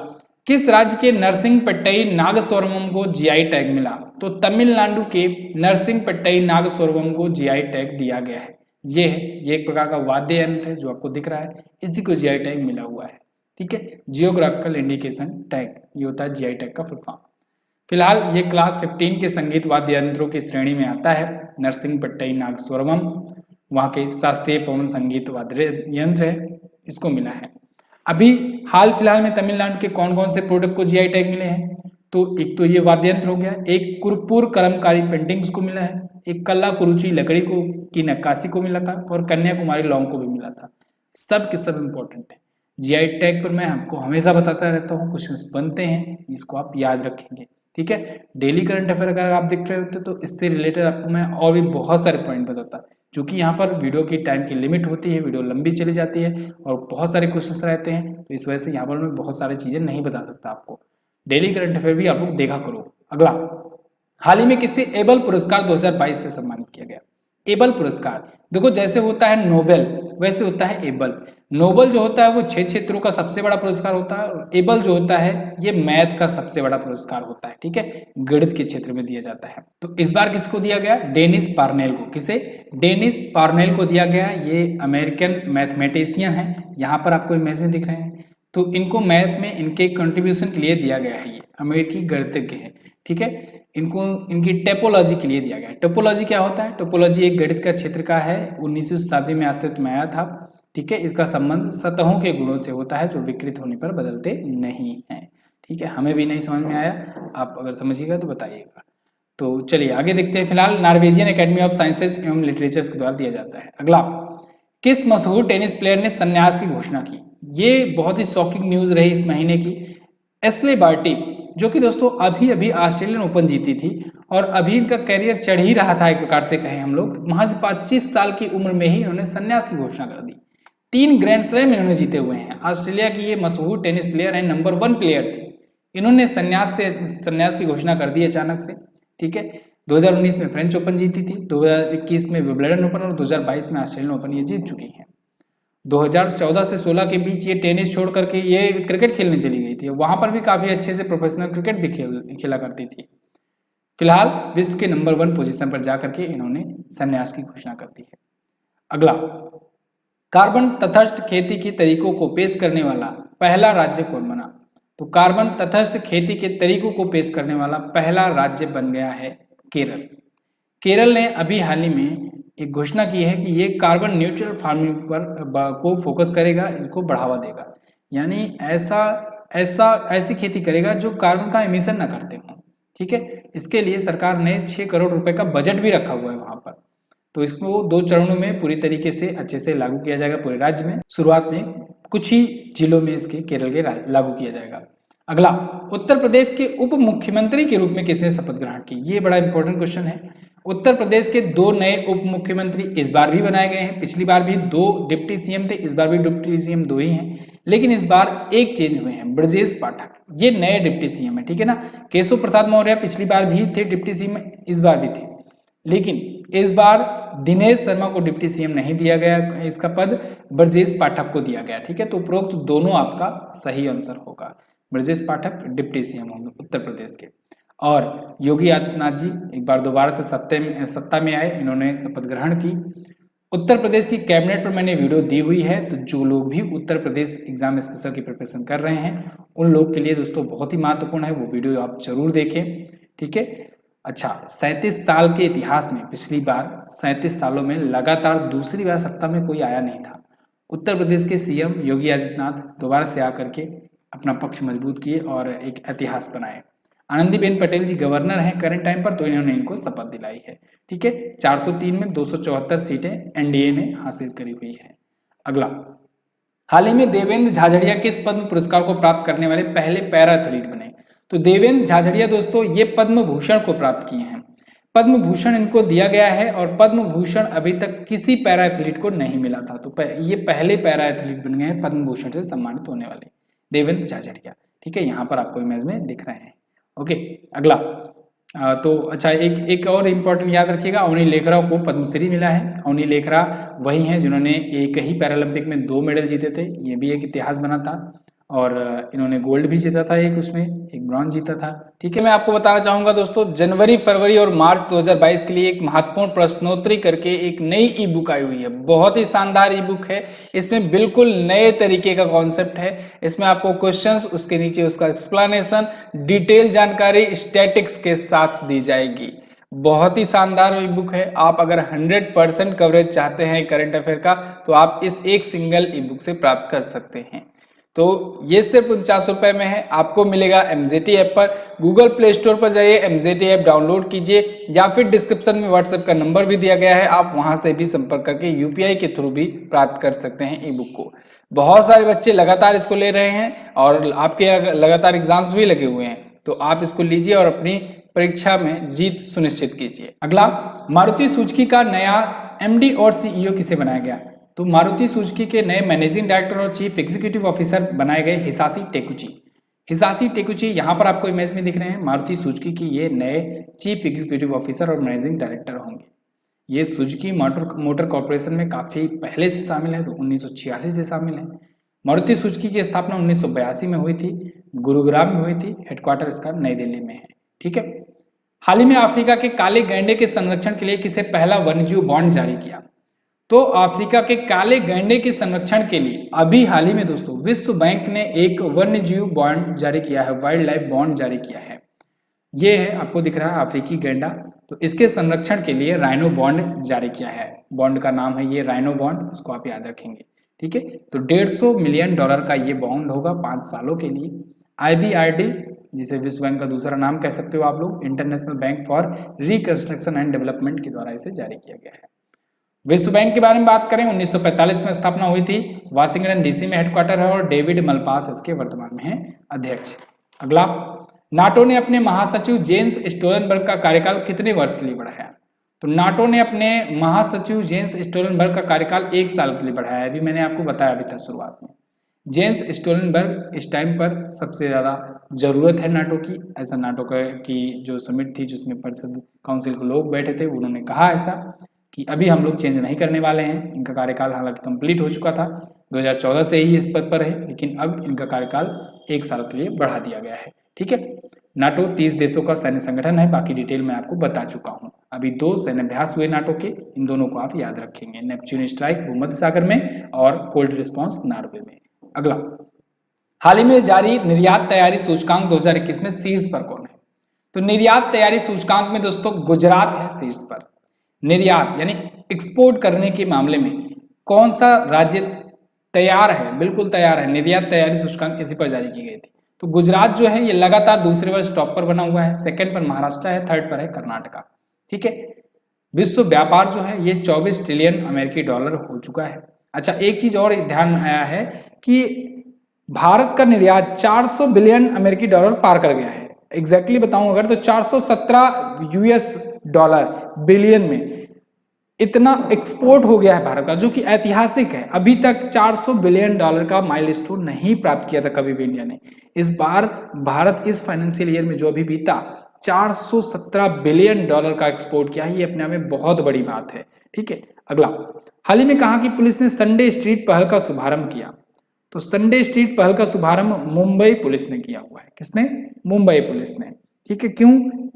किस राज्य के नरसिंहपट्टई नागस्वरमम को GI टैग मिला? तो तमिलनाडु के नरसिंहपट्टई नागस्वरमम को GI टैग दिया गया है। ये एक प्रकार का वाद्य यंत्र है जो आपको दिख रहा है, इसी को GI टैग मिला हुआ है, ठीक है। जियोग्राफिकल इंडिकेशन टैग, ये होता है GI टैग का फुल फॉर्म। फिलहाल ये क्लास 15 के संगीत वाद्य यंत्रों की श्रेणी में आता है। नरसिंहपट्टई नागस्वरमम वहाँ के शास्त्रीय पवन संगीत वाद्य यंत्र है, इसको मिला है। अभी हाल फिलहाल में तमिलनाडु के कौन कौन से प्रोडक्ट को GI टैग मिले हैं? तो एक तो ये वाद्य यंत्र हो गया, एक कुरपुर कलमकारी पेंटिंग्स को मिला है, एक कल्ला कुरुचि लकड़ी को की नक्काशी को मिला था, और कन्याकुमारी लौंग को भी मिला था। सब के सब इम्पोर्टेंट है। GI टैग पर मैं आपको हमेशा बताता रहता हूँ, क्वेश्चंस बनते हैं, इसको आप याद रखेंगे, ठीक है। डेली करंट अफेयर अगर आप देख रहे होते तो इससे रिलेटेड आपको मैं और भी बहुत सारे पॉइंट बताता, क्योंकि यहाँ पर वीडियो की टाइम की लिमिट होती है, वीडियो लंबी चली जाती है और बहुत सारे क्वेश्चंस रहते हैं, तो इस वजह से यहाँ पर मैं बहुत सारी चीज़ें नहीं बता सकता आपको। डेली करंट अफेयर भी आप लोग देखा करो। अगला, हाल ही में किसे एबल पुरस्कार 2022 से सम्मानित किया गया? एबल पुरस्कार देखो जैसे होता है नोबेल वैसे होता है एबल। नोबेल जो होता है वो 6 क्षेत्रों का सबसे बड़ा पुरस्कार होता है, और एबल जो होता है ये मैथ का सबसे बड़ा पुरस्कार होता है, ठीक है, गणित के क्षेत्र में दिया जाता है। तो इस बार किसको दिया गया? डेनिस पार्नेल को। किसे? डेनिस पार्नेल को दिया गया। ये अमेरिकन मैथमेटिशियन है, यहाँ पर आपको इमेज में दिख रहे हैं। तो इनको मैथ में इनके कंट्रीब्यूशन के लिए दिया गया है, ये अमेरिकी गणितज्ञ है, ठीक है। इनको इनकी टोपोलॉजी के लिए दिया गया है। टोपोलॉजी क्या होता है? टोपोलॉजी एक गणित का क्षेत्र का है, 19वीं शताब्दी में अस्तित्व में आया था, ठीक है। इसका संबंध सतहों के गुणों से होता है जो विकृत होने पर बदलते नहीं हैं, ठीक है। हमें भी नहीं समझ में आया, आप अगर समझिएगा तो बताइएगा। तो चलिए आगे देखते हैं। फिलहाल नॉर्वेजियन एकेडमी ऑफ साइंसेज एवं लिटरेचर्स के द्वारा दिया जाता है। अगला, किस मशहूर टेनिस प्लेयर ने संन्यास की घोषणा की? ये बहुत ही शॉकिंग न्यूज रही इस महीने की। एशले बार्टी, जो कि दोस्तों अभी अभी ऑस्ट्रेलियन ओपन जीती थी और अभी इनका कैरियर चढ़ ही रहा था, एक प्रकार से कहें हम लोग, महज 25 साल की उम्र में ही इन्होंने संन्यास की घोषणा कर दी। 3 ग्रैंड स्लैम इन्होंने जीते हुए हैं। ऑस्ट्रेलिया की ये मशहूर टेनिस प्लेयर है, नंबर 1 प्लेयर थी। इन्होंने संन्यास की घोषणा कर दी अचानक से, ठीक है। 2019 में फ्रेंच ओपन जीती थी, 2021 में विंबलडन ओपन और 2022 में ऑस्ट्रेलियन ओपन ये जीत चुकी हैं। 2014 से 16 के बीच ये टेनिस छोड़ करके ये क्रिकेट खेलने चली गई थी, वहां पर भी काफी अच्छे से प्रोफेशनल क्रिकेट भी खेला करती थी। फिलहाल विश्व के नंबर 1 पोजीशन पर जाकर के इन्होंने संन्यास की घोषणा कर दी है। अगला, कार्बन तटस्थ खेती के तरीकों को पेश करने वाला पहला राज्य कौन बना? तो कार्बन तटस्थ खेती के तरीकों को पेश करने वाला पहला राज्य बन गया है केरल। केरल ने अभी हाल ही में एक घोषणा की है कि ये कार्बन न्यूट्रल फार्मिंग पर को फोकस करेगा, इनको बढ़ावा देगा, यानी ऐसी खेती करेगा जो कार्बन का एमिशन ना करते हो। ठीक है, इसके लिए सरकार ने 6 करोड़ रुपए का बजट भी रखा हुआ है वहां पर। तो इसको 2 चरणों में पूरी तरीके से अच्छे से लागू किया जाएगा पूरे राज्य में। शुरुआत में कुछ ही जिलों में इसके केरल के लागू किया जाएगा। अगला, उत्तर प्रदेश के उप मुख्यमंत्री के रूप में किसने शपथ ग्रहण की? ये बड़ा इंपॉर्टेंट क्वेश्चन है। उत्तर प्रदेश के 2 नए उप मुख्यमंत्री इस बार भी बनाए गए हैं। पिछली बार भी 2 डिप्टी सीएम थे, इस बार भी डिप्टी सीएम 2 ही हैं, लेकिन इस बार एक चेंज हुए हैं, ब्रजेश पाठक, ये नए डिप्टी सीएम है। ठीक है ना, केशव प्रसाद मौर्य पिछली बार भी थे डिप्टी सीएम, इस बार भी थे, लेकिन इस बार दिनेश शर्मा को डिप्टी सीएम नहीं दिया गया, इसका पद ब्रजेश पाठक को दिया गया। ठीक है, तो उपरोक्त दोनों आपका सही आंसर होगा। ब्रजेश पाठक डिप्टी सीएम होंगे उत्तर प्रदेश के। और योगी आदित्यनाथ जी एक बार दोबारा से सत्ता में आए, इन्होंने शपथ ग्रहण की। उत्तर प्रदेश की कैबिनेट पर मैंने वीडियो दी हुई है, तो जो लोग भी उत्तर प्रदेश एग्जाम स्पेशल की प्रिपरेशन कर रहे हैं उन लोग के लिए दोस्तों बहुत ही महत्वपूर्ण है, वो वीडियो आप जरूर देखें। ठीक है, अच्छा, 37 साल के इतिहास में पिछली बार 37 सालों में लगातार दूसरी बार सत्ता में कोई आया नहीं था। उत्तर प्रदेश के सीएम योगी आदित्यनाथ दोबारा से आकर के अपना पक्ष मजबूत किए और एक इतिहास बनाए। आनंदीबेन पटेल जी गवर्नर हैं करंट टाइम पर, तो इन्होंने इनको शपथ दिलाई है। ठीक है, 403 में 274 सीटें एनडीए ने हासिल करी हुई है। अगला, हाल ही में देवेंद्र झाझड़िया किस पद्म पुरस्कार को प्राप्त करने वाले पहले पैरा एथलीट बने? तो देवेंद्र झाझड़िया दोस्तों ये पद्म भूषण को प्राप्त किए हैं। पद्म भूषण इनको दिया गया है और पद्म भूषण अभी तक किसी पैरा एथलीट को नहीं मिला था, तो ये पहले पैरा एथलीट बन गए हैं पद्म भूषण से सम्मानित होने वाले, देवेंद्र झाझड़िया। ठीक है, यहाँ पर आपको इमेज में दिख रहे हैं। ओके, अगला, तो अच्छा, एक और इम्पोर्टेंट याद रखिएगा, अवनी लेखरा को पद्मश्री मिला है। अवनी लेखरा वही हैं जिन्होंने एक ही पैरालंपिक में 2 मेडल जीते थे, ये भी एक इतिहास बना था, और इन्होंने गोल्ड भी जीता था एक, उसमें एक ब्रॉन्ज जीता था। ठीक है, मैं आपको बताना चाहूंगा दोस्तों, जनवरी, फरवरी और मार्च 2022 के लिए एक महत्वपूर्ण प्रश्नोत्तरी करके एक नई ई बुक आई हुई है। बहुत ही शानदार ई बुक है, इसमें बिल्कुल नए तरीके का कॉन्सेप्ट है। इसमें आपको क्वेश्चंस, उसके नीचे उसका एक्सप्लेनेशन, डिटेल जानकारी स्टैटिक्स के साथ दी जाएगी। बहुत ही शानदार ई बुक है। आप अगर 100% कवरेज चाहते हैं करंट अफेयर का, तो आप इस एक सिंगल ई बुक से प्राप्त कर सकते हैं। तो ये सिर्फ 49 रुपए में है, आपको मिलेगा MZT ऐप पर। गूगल प्ले स्टोर पर जाइए, MZT ऐप डाउनलोड कीजिए, या फिर डिस्क्रिप्शन में व्हाट्सएप का नंबर भी दिया गया है, आप वहां से भी संपर्क करके UPI के थ्रू भी प्राप्त कर सकते हैं ई बुक को। बहुत सारे बच्चे लगातार इसको ले रहे हैं और आपके लगातार एग्जाम्स भी लगे हुए हैं, तो आप इसको लीजिए और अपनी परीक्षा में जीत सुनिश्चित कीजिए। अगला, मारुति सुजुकी का नया MD और CEO किसे बनाया गया? तो मारुति सुजुकी के नए मैनेजिंग डायरेक्टर और चीफ एग्जीक्यूटिव ऑफिसर बनाए गए हिसाशी टेकुची। हिसाशी टेकुची यहाँ पर आपको इमेज में दिख रहे हैं। मारुति सुजुकी की ये नए चीफ एग्जीक्यूटिव ऑफिसर और मैनेजिंग डायरेक्टर होंगे। ये सुजुकी मोटर कॉर्पोरेशन में काफी पहले से शामिल है, तो 1986 से शामिल है। मारुति सुजुकी की स्थापना 1982 में हुई थी, गुरुग्राम में हुई थी, हेडक्वार्टर इसका नई दिल्ली में है। ठीक है, हाल ही में अफ्रीका के काले गैंडे के संरक्षण के लिए किसे पहला वन्यजीव बॉन्ड जारी किया? तो अफ्रीका के काले गैंडे के संरक्षण के लिए अभी हाल ही में दोस्तों विश्व बैंक ने एक वन्यजीव बॉन्ड जारी किया है, वाइल्ड लाइफ बॉन्ड जारी किया है। ये है, आपको दिख रहा है अफ्रीकी गैंडा, तो इसके संरक्षण के लिए राइनो बॉन्ड जारी किया है। बॉन्ड का नाम है ये राइनो बॉन्ड, इसको आप याद रखेंगे। ठीक है, तो $150 मिलियन का ये बॉन्ड होगा 5 सालों के लिए। IBRD, जिसे विश्व बैंक का दूसरा नाम कह सकते हो आप लोग, international bank for reconstruction and development के द्वारा इसे जारी किया गया है। विश्व बैंक के बारे में बात करें, 1945 में स्थापना हुई थी, वाशिंगटन DC में हेडक्वार्टर है और डेविड मलपास इसके वर्तमान में है अध्यक्ष। अगला, नाटो ने अपने महासचिव जेंस स्टोलनबर्ग का कार्यकाल कितने वर्ष के लिए बढ़ाया? तो नाटो ने अपने महासचिव जेंस स्टोलनबर्ग का कार्यकाल 1 साल के लिए बढ़ाया है। अभी मैंने आपको बताया अभी तक शुरुआत में, जेंस स्टोलनबर्ग इस टाइम पर सबसे ज़्यादा ज़रूरत है नाटो की, ऐसा नाटो की जो समिट थी जिसमें परिषद काउंसिल के लोग बैठे थे उन्होंने कहा ऐसा कि अभी हम लोग चेंज नहीं करने वाले हैं। इनका कार्यकाल हालांकि कंप्लीट हो चुका था, 2014 से ही इस पद पर है, लेकिन अब इनका कार्यकाल 1 साल के लिए बढ़ा दिया गया है। ठीक है, नाटो 30 देशों का सैन्य संगठन है, बाकी डिटेल मैं आपको बता चुका हूँ। अभी 2 सैन्य अभ्यास हुए नाटो के, इन दोनों को आप याद रखेंगे, नेपच्यून स्ट्राइक भूमध्य सागर में और कोल्ड रिस्पॉन्स नॉर्वे में। अगला, हाल ही में जारी निर्यात तैयारी सूचकांक 2021 में शीर्ष पर कौन है? तो निर्यात तैयारी सूचकांक में दोस्तों गुजरात है शीर्ष पर। निर्यात यानी एक्सपोर्ट करने के मामले में कौन सा राज्य तैयार है? बिल्कुल तैयार है। निर्यात तैयारी सूचकांक इसी पर जारी की गई थी। तो गुजरात जो है ये लगातार दूसरे वर्ष टॉप पर बना हुआ है, सेकंड पर महाराष्ट्र है, थर्ड पर है कर्नाटका। ठीक है, विश्व व्यापार जो है ये 24 ट्रिलियन अमेरिकी डॉलर हो चुका है। अच्छा, एक चीज और ध्यान आया है कि भारत का निर्यात 400 बिलियन अमेरिकी डॉलर पार कर गया है। एग्जैक्टली बताऊं अगर तो 417 यूएस डॉलर बिलियन में इतना एक्सपोर्ट हो गया है भारत का, जो कि ऐतिहासिक है। अभी तक 400 बिलियन डॉलर का माइलस्टोन नहीं प्राप्त किया था कभी भी इंडिया ने। इस बार भारत इस फाइनेंशियल ईयर में जो अभी बीता 417 बिलियन डॉलर का एक्सपोर्ट किया है, ये अपने आप में बहुत बड़ी बात है। ठीक है, अगला, हाल ही में कहा कि पुलिस ने संडे स्ट्रीट पहल का शुभारंभ किया। तो संडे स्ट्रीट पहल का शुभारंभ मुंबई पुलिस ने किया हुआ है। किसने? मुंबई पुलिस ने। ठीक है, क्यों?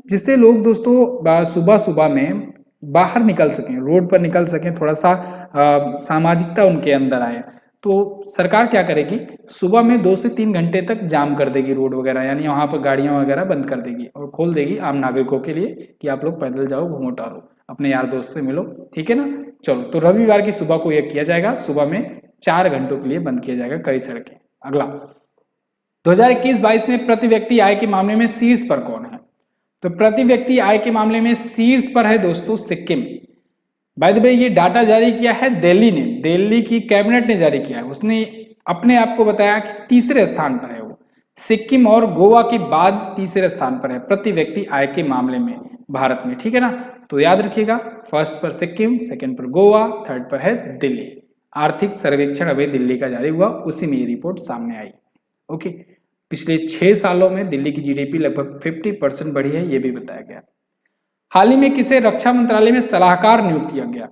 जिससे लोग दोस्तों सुबह सुबह में बाहर निकल सकें, रोड पर निकल सकें, थोड़ा सा सामाजिकता उनके अंदर आए। तो सरकार क्या करेगी, सुबह में 2 से 3 घंटे तक जाम कर देगी रोड वगैरह, यानी वहां पर गाड़ियां वगैरह बंद कर देगी और खोल देगी आम नागरिकों के लिए कि आप लोग पैदल जाओ, घूमो टहलो, अपने यार दोस्त से मिलो। ठीक है ना? चलो, तो रविवार की सुबह को यह किया जाएगा, सुबह में 4 घंटों के लिए बंद किया जाएगा कई सड़कें। अगला, 2021-22 में प्रति व्यक्ति आय के मामले में शीर्ष पर कौन है? तो प्रति व्यक्ति आय के मामले में शीर्ष पर है दोस्तों सिक्किम। बाय द वे ये डाटा जारी किया है दिल्ली ने, दिल्ली की कैबिनेट ने जारी किया है। उसने अपने आप को बताया कि तीसरे स्थान पर है वो, सिक्किम और गोवा के बाद तीसरे स्थान पर है प्रति व्यक्ति आय के मामले में भारत में। ठीक है ना? तो याद रखिएगा, फर्स्ट पर सिक्किम, सेकंड पर गोवा, थर्ड पर है दिल्ली। आर्थिक सर्वेक्षण अभी दिल्ली का जारी हुआ, उसी में ये रिपोर्ट सामने आई। ओके, पिछले 6 सालों में दिल्ली की जीडीपी लगभग 50% बढ़ी है, ये भी बताया गया। हाल ही में किसे रक्षा मंत्रालय में सलाहकार नियुक्त किया गया?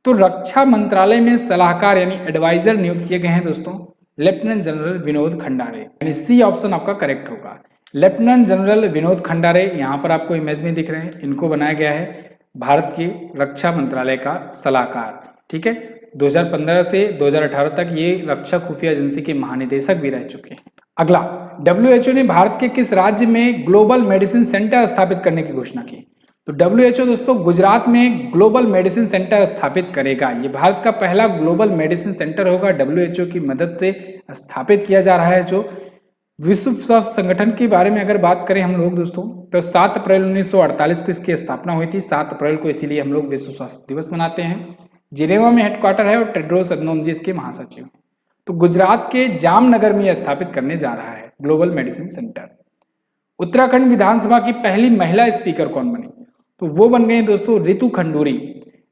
तो रक्षा मंत्रालय में सलाहकार यानी एडवाइजर नियुक्त किए गए हैं दोस्तों लेफ्टिनेंट जनरल विनोद खंडारे, यानी सी ऑप्शन आपका करेक्ट होगा। लेफ्टिनेंट जनरल विनोद खंडारे यहाँ पर आपको इमेज में दिख रहे हैं, इनको बनाया गया है भारत के रक्षा मंत्रालय का सलाहकार। ठीक है, 2015 से 2018 तक ये रक्षा खुफिया एजेंसी के महानिदेशक भी रह चुके हैं। अगला, WHO ने भारत के किस राज्य में ग्लोबल मेडिसिन सेंटर स्थापित करने की घोषणा की? तो WHO दोस्तों गुजरात में ग्लोबल मेडिसिन सेंटर स्थापित करेगा। ये भारत का पहला ग्लोबल मेडिसिन सेंटर होगा, WHO की मदद से स्थापित किया जा रहा है। जो विश्व स्वास्थ्य संगठन के बारे में अगर बात करें हम लोग दोस्तों, तो 7 अप्रैल 1948 को इसकी स्थापना हुई थी। 7 अप्रैल को इसीलिए हम लोग विश्व स्वास्थ्य दिवस मनाते हैं। जिनेवा में हेडक्वार्टर है और टेड्रोस अदनोम जी इसके महासचिव हैं। तो गुजरात के जामनगर में यह स्थापित करने जा रहा है ग्लोबल मेडिसिन सेंटर। उत्तराखंड विधानसभा की पहली महिला स्पीकर कौन बनी? तो वो बन गई दोस्तों रितु खंडूरी।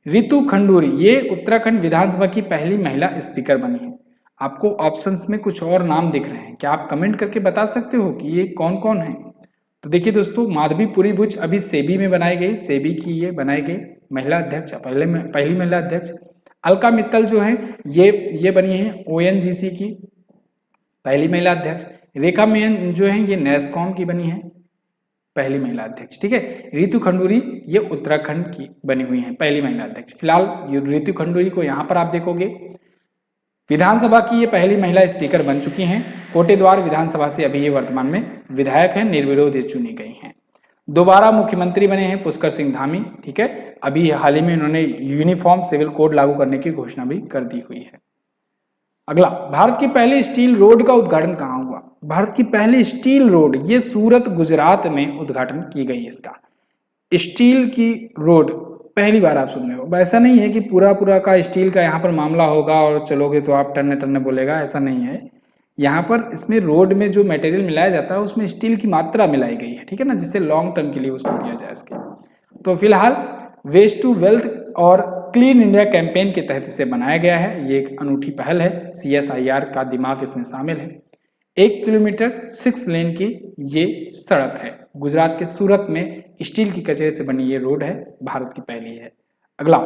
रितु खंडूरी ये उत्तराखंड विधानसभा की पहली महिला स्पीकर बनी है। आपको ऑप्शंस में कुछ और नाम दिख रहे हैं, क्या आप कमेंट करके बता सकते हो कि ये कौन कौन है? तो देखिए दोस्तों, माधवी पुरी बुच अभी सेबी में बनाई गई, सेबी की ये बनाई गई महिला अध्यक्ष, पहली महिला अध्यक्ष। अलका मित्तल जो है ये बनी है ONGC की पहली महिला अध्यक्ष। रेखा मेनन जो है ये नेस्कॉम की बनी है पहली महिला अध्यक्ष। ठीक है, रितु खंडूरी ये उत्तराखंड की बनी हुई है पहली महिला अध्यक्ष। फिलहाल रितु खंडूरी को यहाँ पर आप देखोगे विधानसभा की ये पहली महिला स्पीकर बन चुकी हैं। कोटेद्वार विधानसभा से अभी ये वर्तमान में विधायक हैं, निर्विरोध ये चुनी गई हैं। दोबारा मुख्यमंत्री बने हैं पुष्कर सिंह धामी। ठीक है, अभी हाल ही में उन्होंने यूनिफॉर्म सिविल कोड लागू करने की घोषणा भी कर दी हुई है। अगला, भारत की पहली स्टील रोड का उद्घाटन कहाँ हुआ? भारत की पहली स्टील रोड ये सूरत गुजरात में उद्घाटन की गई। इसका स्टील की रोड पहली बार आप सुन रहे हो। ऐसा नहीं है कि पूरा का स्टील का यहाँ पर मामला होगा और चलोगे तो आप टन्ने टन्ने बोलेगा, ऐसा नहीं है। यहाँ पर इसमें रोड में जो मटेरियल मिलाया जाता है उसमें स्टील की मात्रा मिलाई गई है। ठीक है ना, जिससे लॉन्ग टर्म के लिए उसको किया जाए इसके। तो फिलहाल वेस्ट टू वेल्थ और क्लीन इंडिया कैंपेन के तहत इसे बनाया गया है। ये एक अनूठी पहल है, CSIR का दिमाग इसमें शामिल है। 1 किलोमीटर 6 लेन की ये सड़क है। गुजरात के सूरत में स्टील की कचरे से बनी ये रोड है, भारत की पहली है। अगला,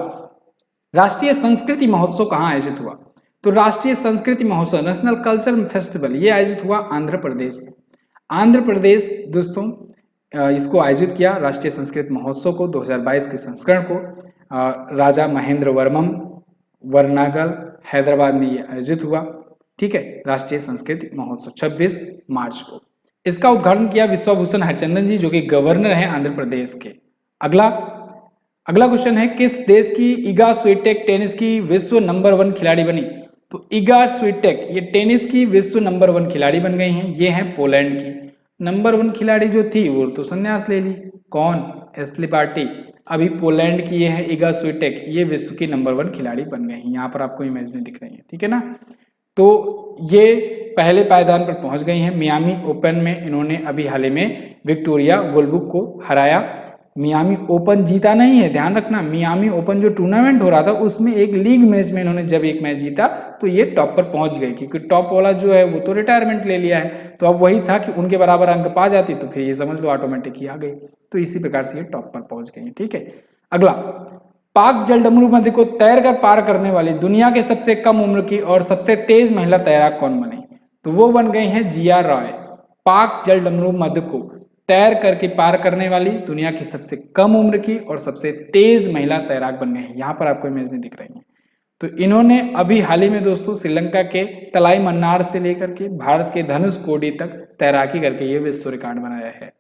राष्ट्रीय संस्कृति महोत्सव कहाँ आयोजित हुआ? तो राष्ट्रीय संस्कृति महोत्सव, नेशनल कल्चर फेस्टिवल, ये आयोजित हुआ आंध्र प्रदेश में। आंध्र प्रदेश दोस्तों इसको आयोजित किया, राष्ट्रीय संस्कृत महोत्सव को 2022 के संस्करण को राजा महेंद्र वर्मम वर्नागल हैदराबाद में ये आयोजित हुआ। ठीक है, राष्ट्रीय संस्कृत महोत्सव 26 मार्च को। इसका उद्घाटन किया विश्वभूषण हरिचंदन जी, जो कि गवर्नर हैं आंध्र प्रदेश के। अगला क्वेश्चन है, किस देश की इगा स्वीटेक टेनिस की विश्व नंबर 1 खिलाड़ी बनी? तो इगा स्वीटेक ये टेनिस की विश्व नंबर 1 खिलाड़ी बन गई हैं। ये हैं पोलैंड की। नंबर 1 खिलाड़ी जो थी वो तो संन्यास ले ली, कौन? एस्ली पार्टी। अभी पोलैंड की ये है इगा स्वीटेक, ये विश्व की नंबर 1 खिलाड़ी बन गई हैं। यहाँ पर आपको इमेज में दिख रही है, ठीक है ना। तो ये पहले पायदान पर पहुंच गई हैं। मियामी ओपन में इन्होंने अभी हाल ही में विक्टोरिया गोलबुक को हराया। मियामी ओपन जीता नहीं है, ध्यान रखना। मियामी ओपन जो टूर्नामेंट हो रहा था उसमें एक लीग मैच में इन्होंने जब एक मैच जीता तो ये टॉप पर पहुंच गए, क्योंकि टॉप वाला जो है वो तो रिटायरमेंट ले लिया है। तो अब वही था कि उनके बराबर अंक पा जाती तो फिर ये समझ लो ऑटोमेटिक ही आ गई। तो इसी प्रकार से ये टॉप पर पहुंच गई, ठीक है। अगला, पाक जलडमरू नदी को तैरकर पार करने वाली दुनिया के सबसे कम उम्र की और सबसे तेज महिला तैराक कौन बनी? तो वो बन गई हैं जिया रॉय। पाक जलडमरू नदी को तैर करके पार करने वाली दुनिया की सबसे कम उम्र की और सबसे तेज महिला तैराक बन गई हैं। यहाँ पर आपको इमेज में दिख रही हैं। तो इन्होंने अभी हाल ही में दोस्तों श्रीलंका के तलाई मन्नार से लेकर के भारत के धनुषकोडी तक तैराकी करके ये विश्व रिकॉर्ड बनाया है।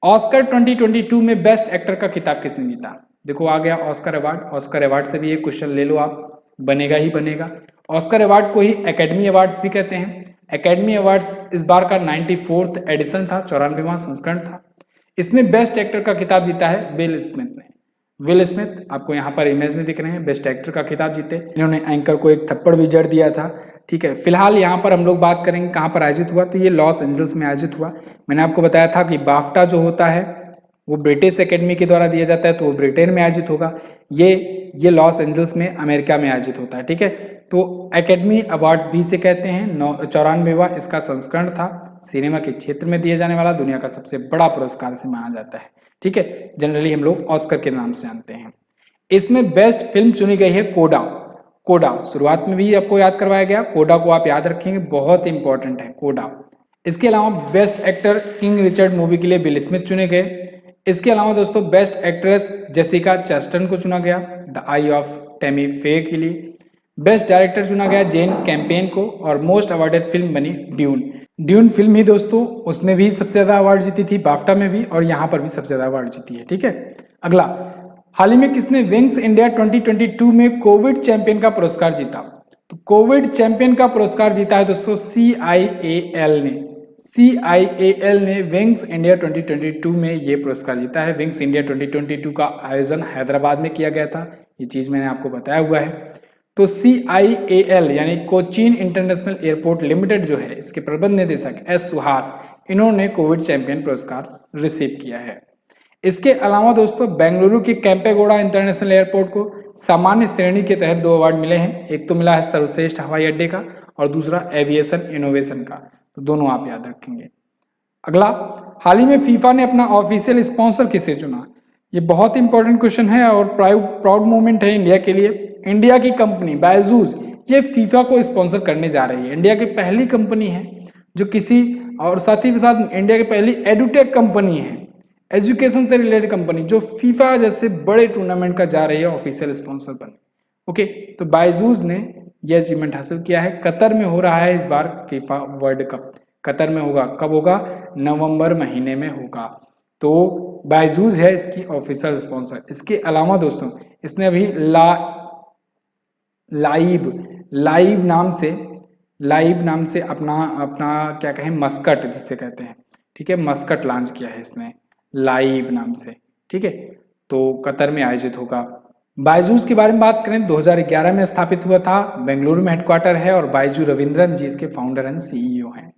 ऑस्कर 2022 में बेस्ट एक्टर का खिताब किसने जीता? देखो आ गया ऑस्कर अवार्ड। ऑस्कर अवार्ड से भी ये क्वेश्चन ले लो आप, बनेगा ही बनेगा। ऑस्कर अवार्ड को ही एकेडमी अवार्ड्स भी कहते हैं। एकेडमी अवार्ड्स इस बार का 94th एडिशन था, 94वां संस्करण था। इसमें बेस्ट एक्टर का खिताब जीता है विल स्मिथ ने। विल स्मिथ आपको यहाँ पर इमेज में दिख रहे हैं, बेस्ट एक्टर का खिताब जीते। इन्होंने एंकर को एक थप्पड़ भी जड़ दिया था, ठीक है। फिलहाल यहाँ पर हम लोग बात करेंगे कहाँ पर आयोजित हुआ, तो ये लॉस एंजल्स में आयोजित हुआ। मैंने आपको बताया था कि बाफ्टा जो होता है वो ब्रिटिश एकेडमी के द्वारा दिया जाता है, तो वो ब्रिटेन में आयोजित होगा। ये लॉस एंजल्स में अमेरिका में आयोजित होता है, ठीक है। तो एकेडमी अवार्ड्स भी से कहते हैं। 94वां इसका संस्करण था। सिनेमा के क्षेत्र में दिए जाने वाला दुनिया का सबसे बड़ा पुरस्कार से माना जाता है, ठीक है। जनरली हम लोग ऑस्कर के नाम से जानते हैं। इसमें बेस्ट फिल्म चुनी गई है कोडा। कोडा शुरुआत में भी आपको याद करवाया गया, कोडा को आप याद रखेंगे, बहुत इंपॉर्टेंट है कोडा। इसके अलावा best actor king Richard movie के लिए विल स्मिथ चुने गए। इसके अलावा दोस्तों बेस्ट एक्ट्रेस जेसिका चैस्टन को चुना गया द आई ऑफ टेमी फे के लिए। बेस्ट डायरेक्टर चुना गया जेन कैंपेन को, और मोस्ट अवार्डेड फिल्म बनी ड्यून। ड्यून फिल्म ही दोस्तों उसमें भी सबसे ज्यादा अवार्ड जीती थी, बाफ्टा में भी, और यहाँ पर भी सबसे ज्यादा अवार्ड जीती है, ठीक है। अगला, हाल ही में किसने विंग्स इंडिया 2022 में कोविड चैंपियन का पुरस्कार जीता? तो कोविड चैंपियन का पुरस्कार जीता है दोस्तों CIAL ने। CIAL ने विंग्स इंडिया 2022 में ये पुरस्कार जीता है। विंग्स इंडिया 2022 का आयोजन हैदराबाद में किया गया था, ये चीज मैंने आपको बताया हुआ है। तो CIAL यानी कोचीन इंटरनेशनल एयरपोर्ट लिमिटेड जो है, इसके प्रबंध निदेशक S सुहास, इन्होंने कोविड चैंपियन पुरस्कार रिसीव किया है। इसके अलावा दोस्तों बेंगलुरु के कैंपेगौड़ा इंटरनेशनल एयरपोर्ट को सामान्य श्रेणी के तहत 2 अवार्ड मिले हैं। एक तो मिला है सर्वश्रेष्ठ हवाई अड्डे का, और दूसरा एविएशन इनोवेशन का। तो दोनों आप याद रखेंगे। अगला, हाल ही में फीफा ने अपना ऑफिशियल स्पॉन्सर किसे चुना? ये बहुत इंपॉर्टेंट क्वेश्चन है और प्राउड मोमेंट है इंडिया के लिए। इंडिया की कंपनी बायजूस ये फीफा को स्पॉन्सर करने जा रही है। इंडिया की पहली कंपनी है जो किसी, और साथ ही साथ इंडिया की पहली एडुटेक कंपनी है, एजुकेशन से रिलेटेड कंपनी, जो फीफा जैसे बड़े टूर्नामेंट का जा रही है ऑफिशियल स्पॉन्सर बन। ओके, तो बायजूस ने यह अचीवमेंट हासिल किया है। कतर में हो रहा है इस बार फीफा वर्ल्ड कप। कतर में होगा, कब होगा? नवंबर महीने में होगा। तो बायजूस है इसकी ऑफिशियल स्पॉन्सर। इसके अलावा दोस्तों इसने अभी लाइव नाम से अपना क्या कहें, मस्कट जिसे कहते हैं, ठीक है, मस्कट लॉन्च किया है इसने लाइव नाम से, ठीक है। तो कतर में आयोजित होगा। बायजूस के बारे में बात करें, 2011 में स्थापित हुआ था, बेंगलुरु में हेडक्वार्टर है, और बायजू रविंद्रन जी इसके फाउंडर एंड CEO हैं।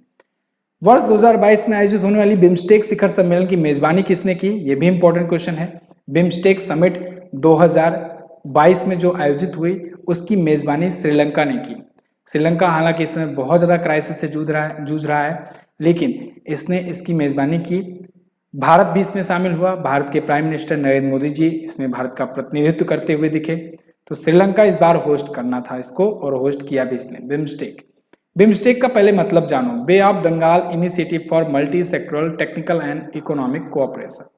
वर्ष 2022 में आयोजित होने वाली बिम्स्टेक शिखर सम्मेलन की मेजबानी किसने की? ये भी इंपॉर्टेंट क्वेश्चन है। बिम्स्टेक समिट 22 में जो आयोजित हुई उसकी मेजबानी श्रीलंका ने की। श्रीलंका हालांकि इस समय बहुत ज़्यादा क्राइसिस से जूझ रहा है, लेकिन इसने इसकी मेजबानी की। भारत भी इसमें शामिल हुआ। भारत के प्राइम मिनिस्टर नरेंद्र मोदी जी इसमें भारत का प्रतिनिधित्व करते हुए दिखे। तो श्रीलंका इस बार होस्ट करना था इसको, और होस्ट किया भी इसने। बिम्स्टेक, बिम्स्टेक का पहले मतलब जानो। Bay of Bengal Initiative for Multi Sectoral Technical and Economic Cooperation.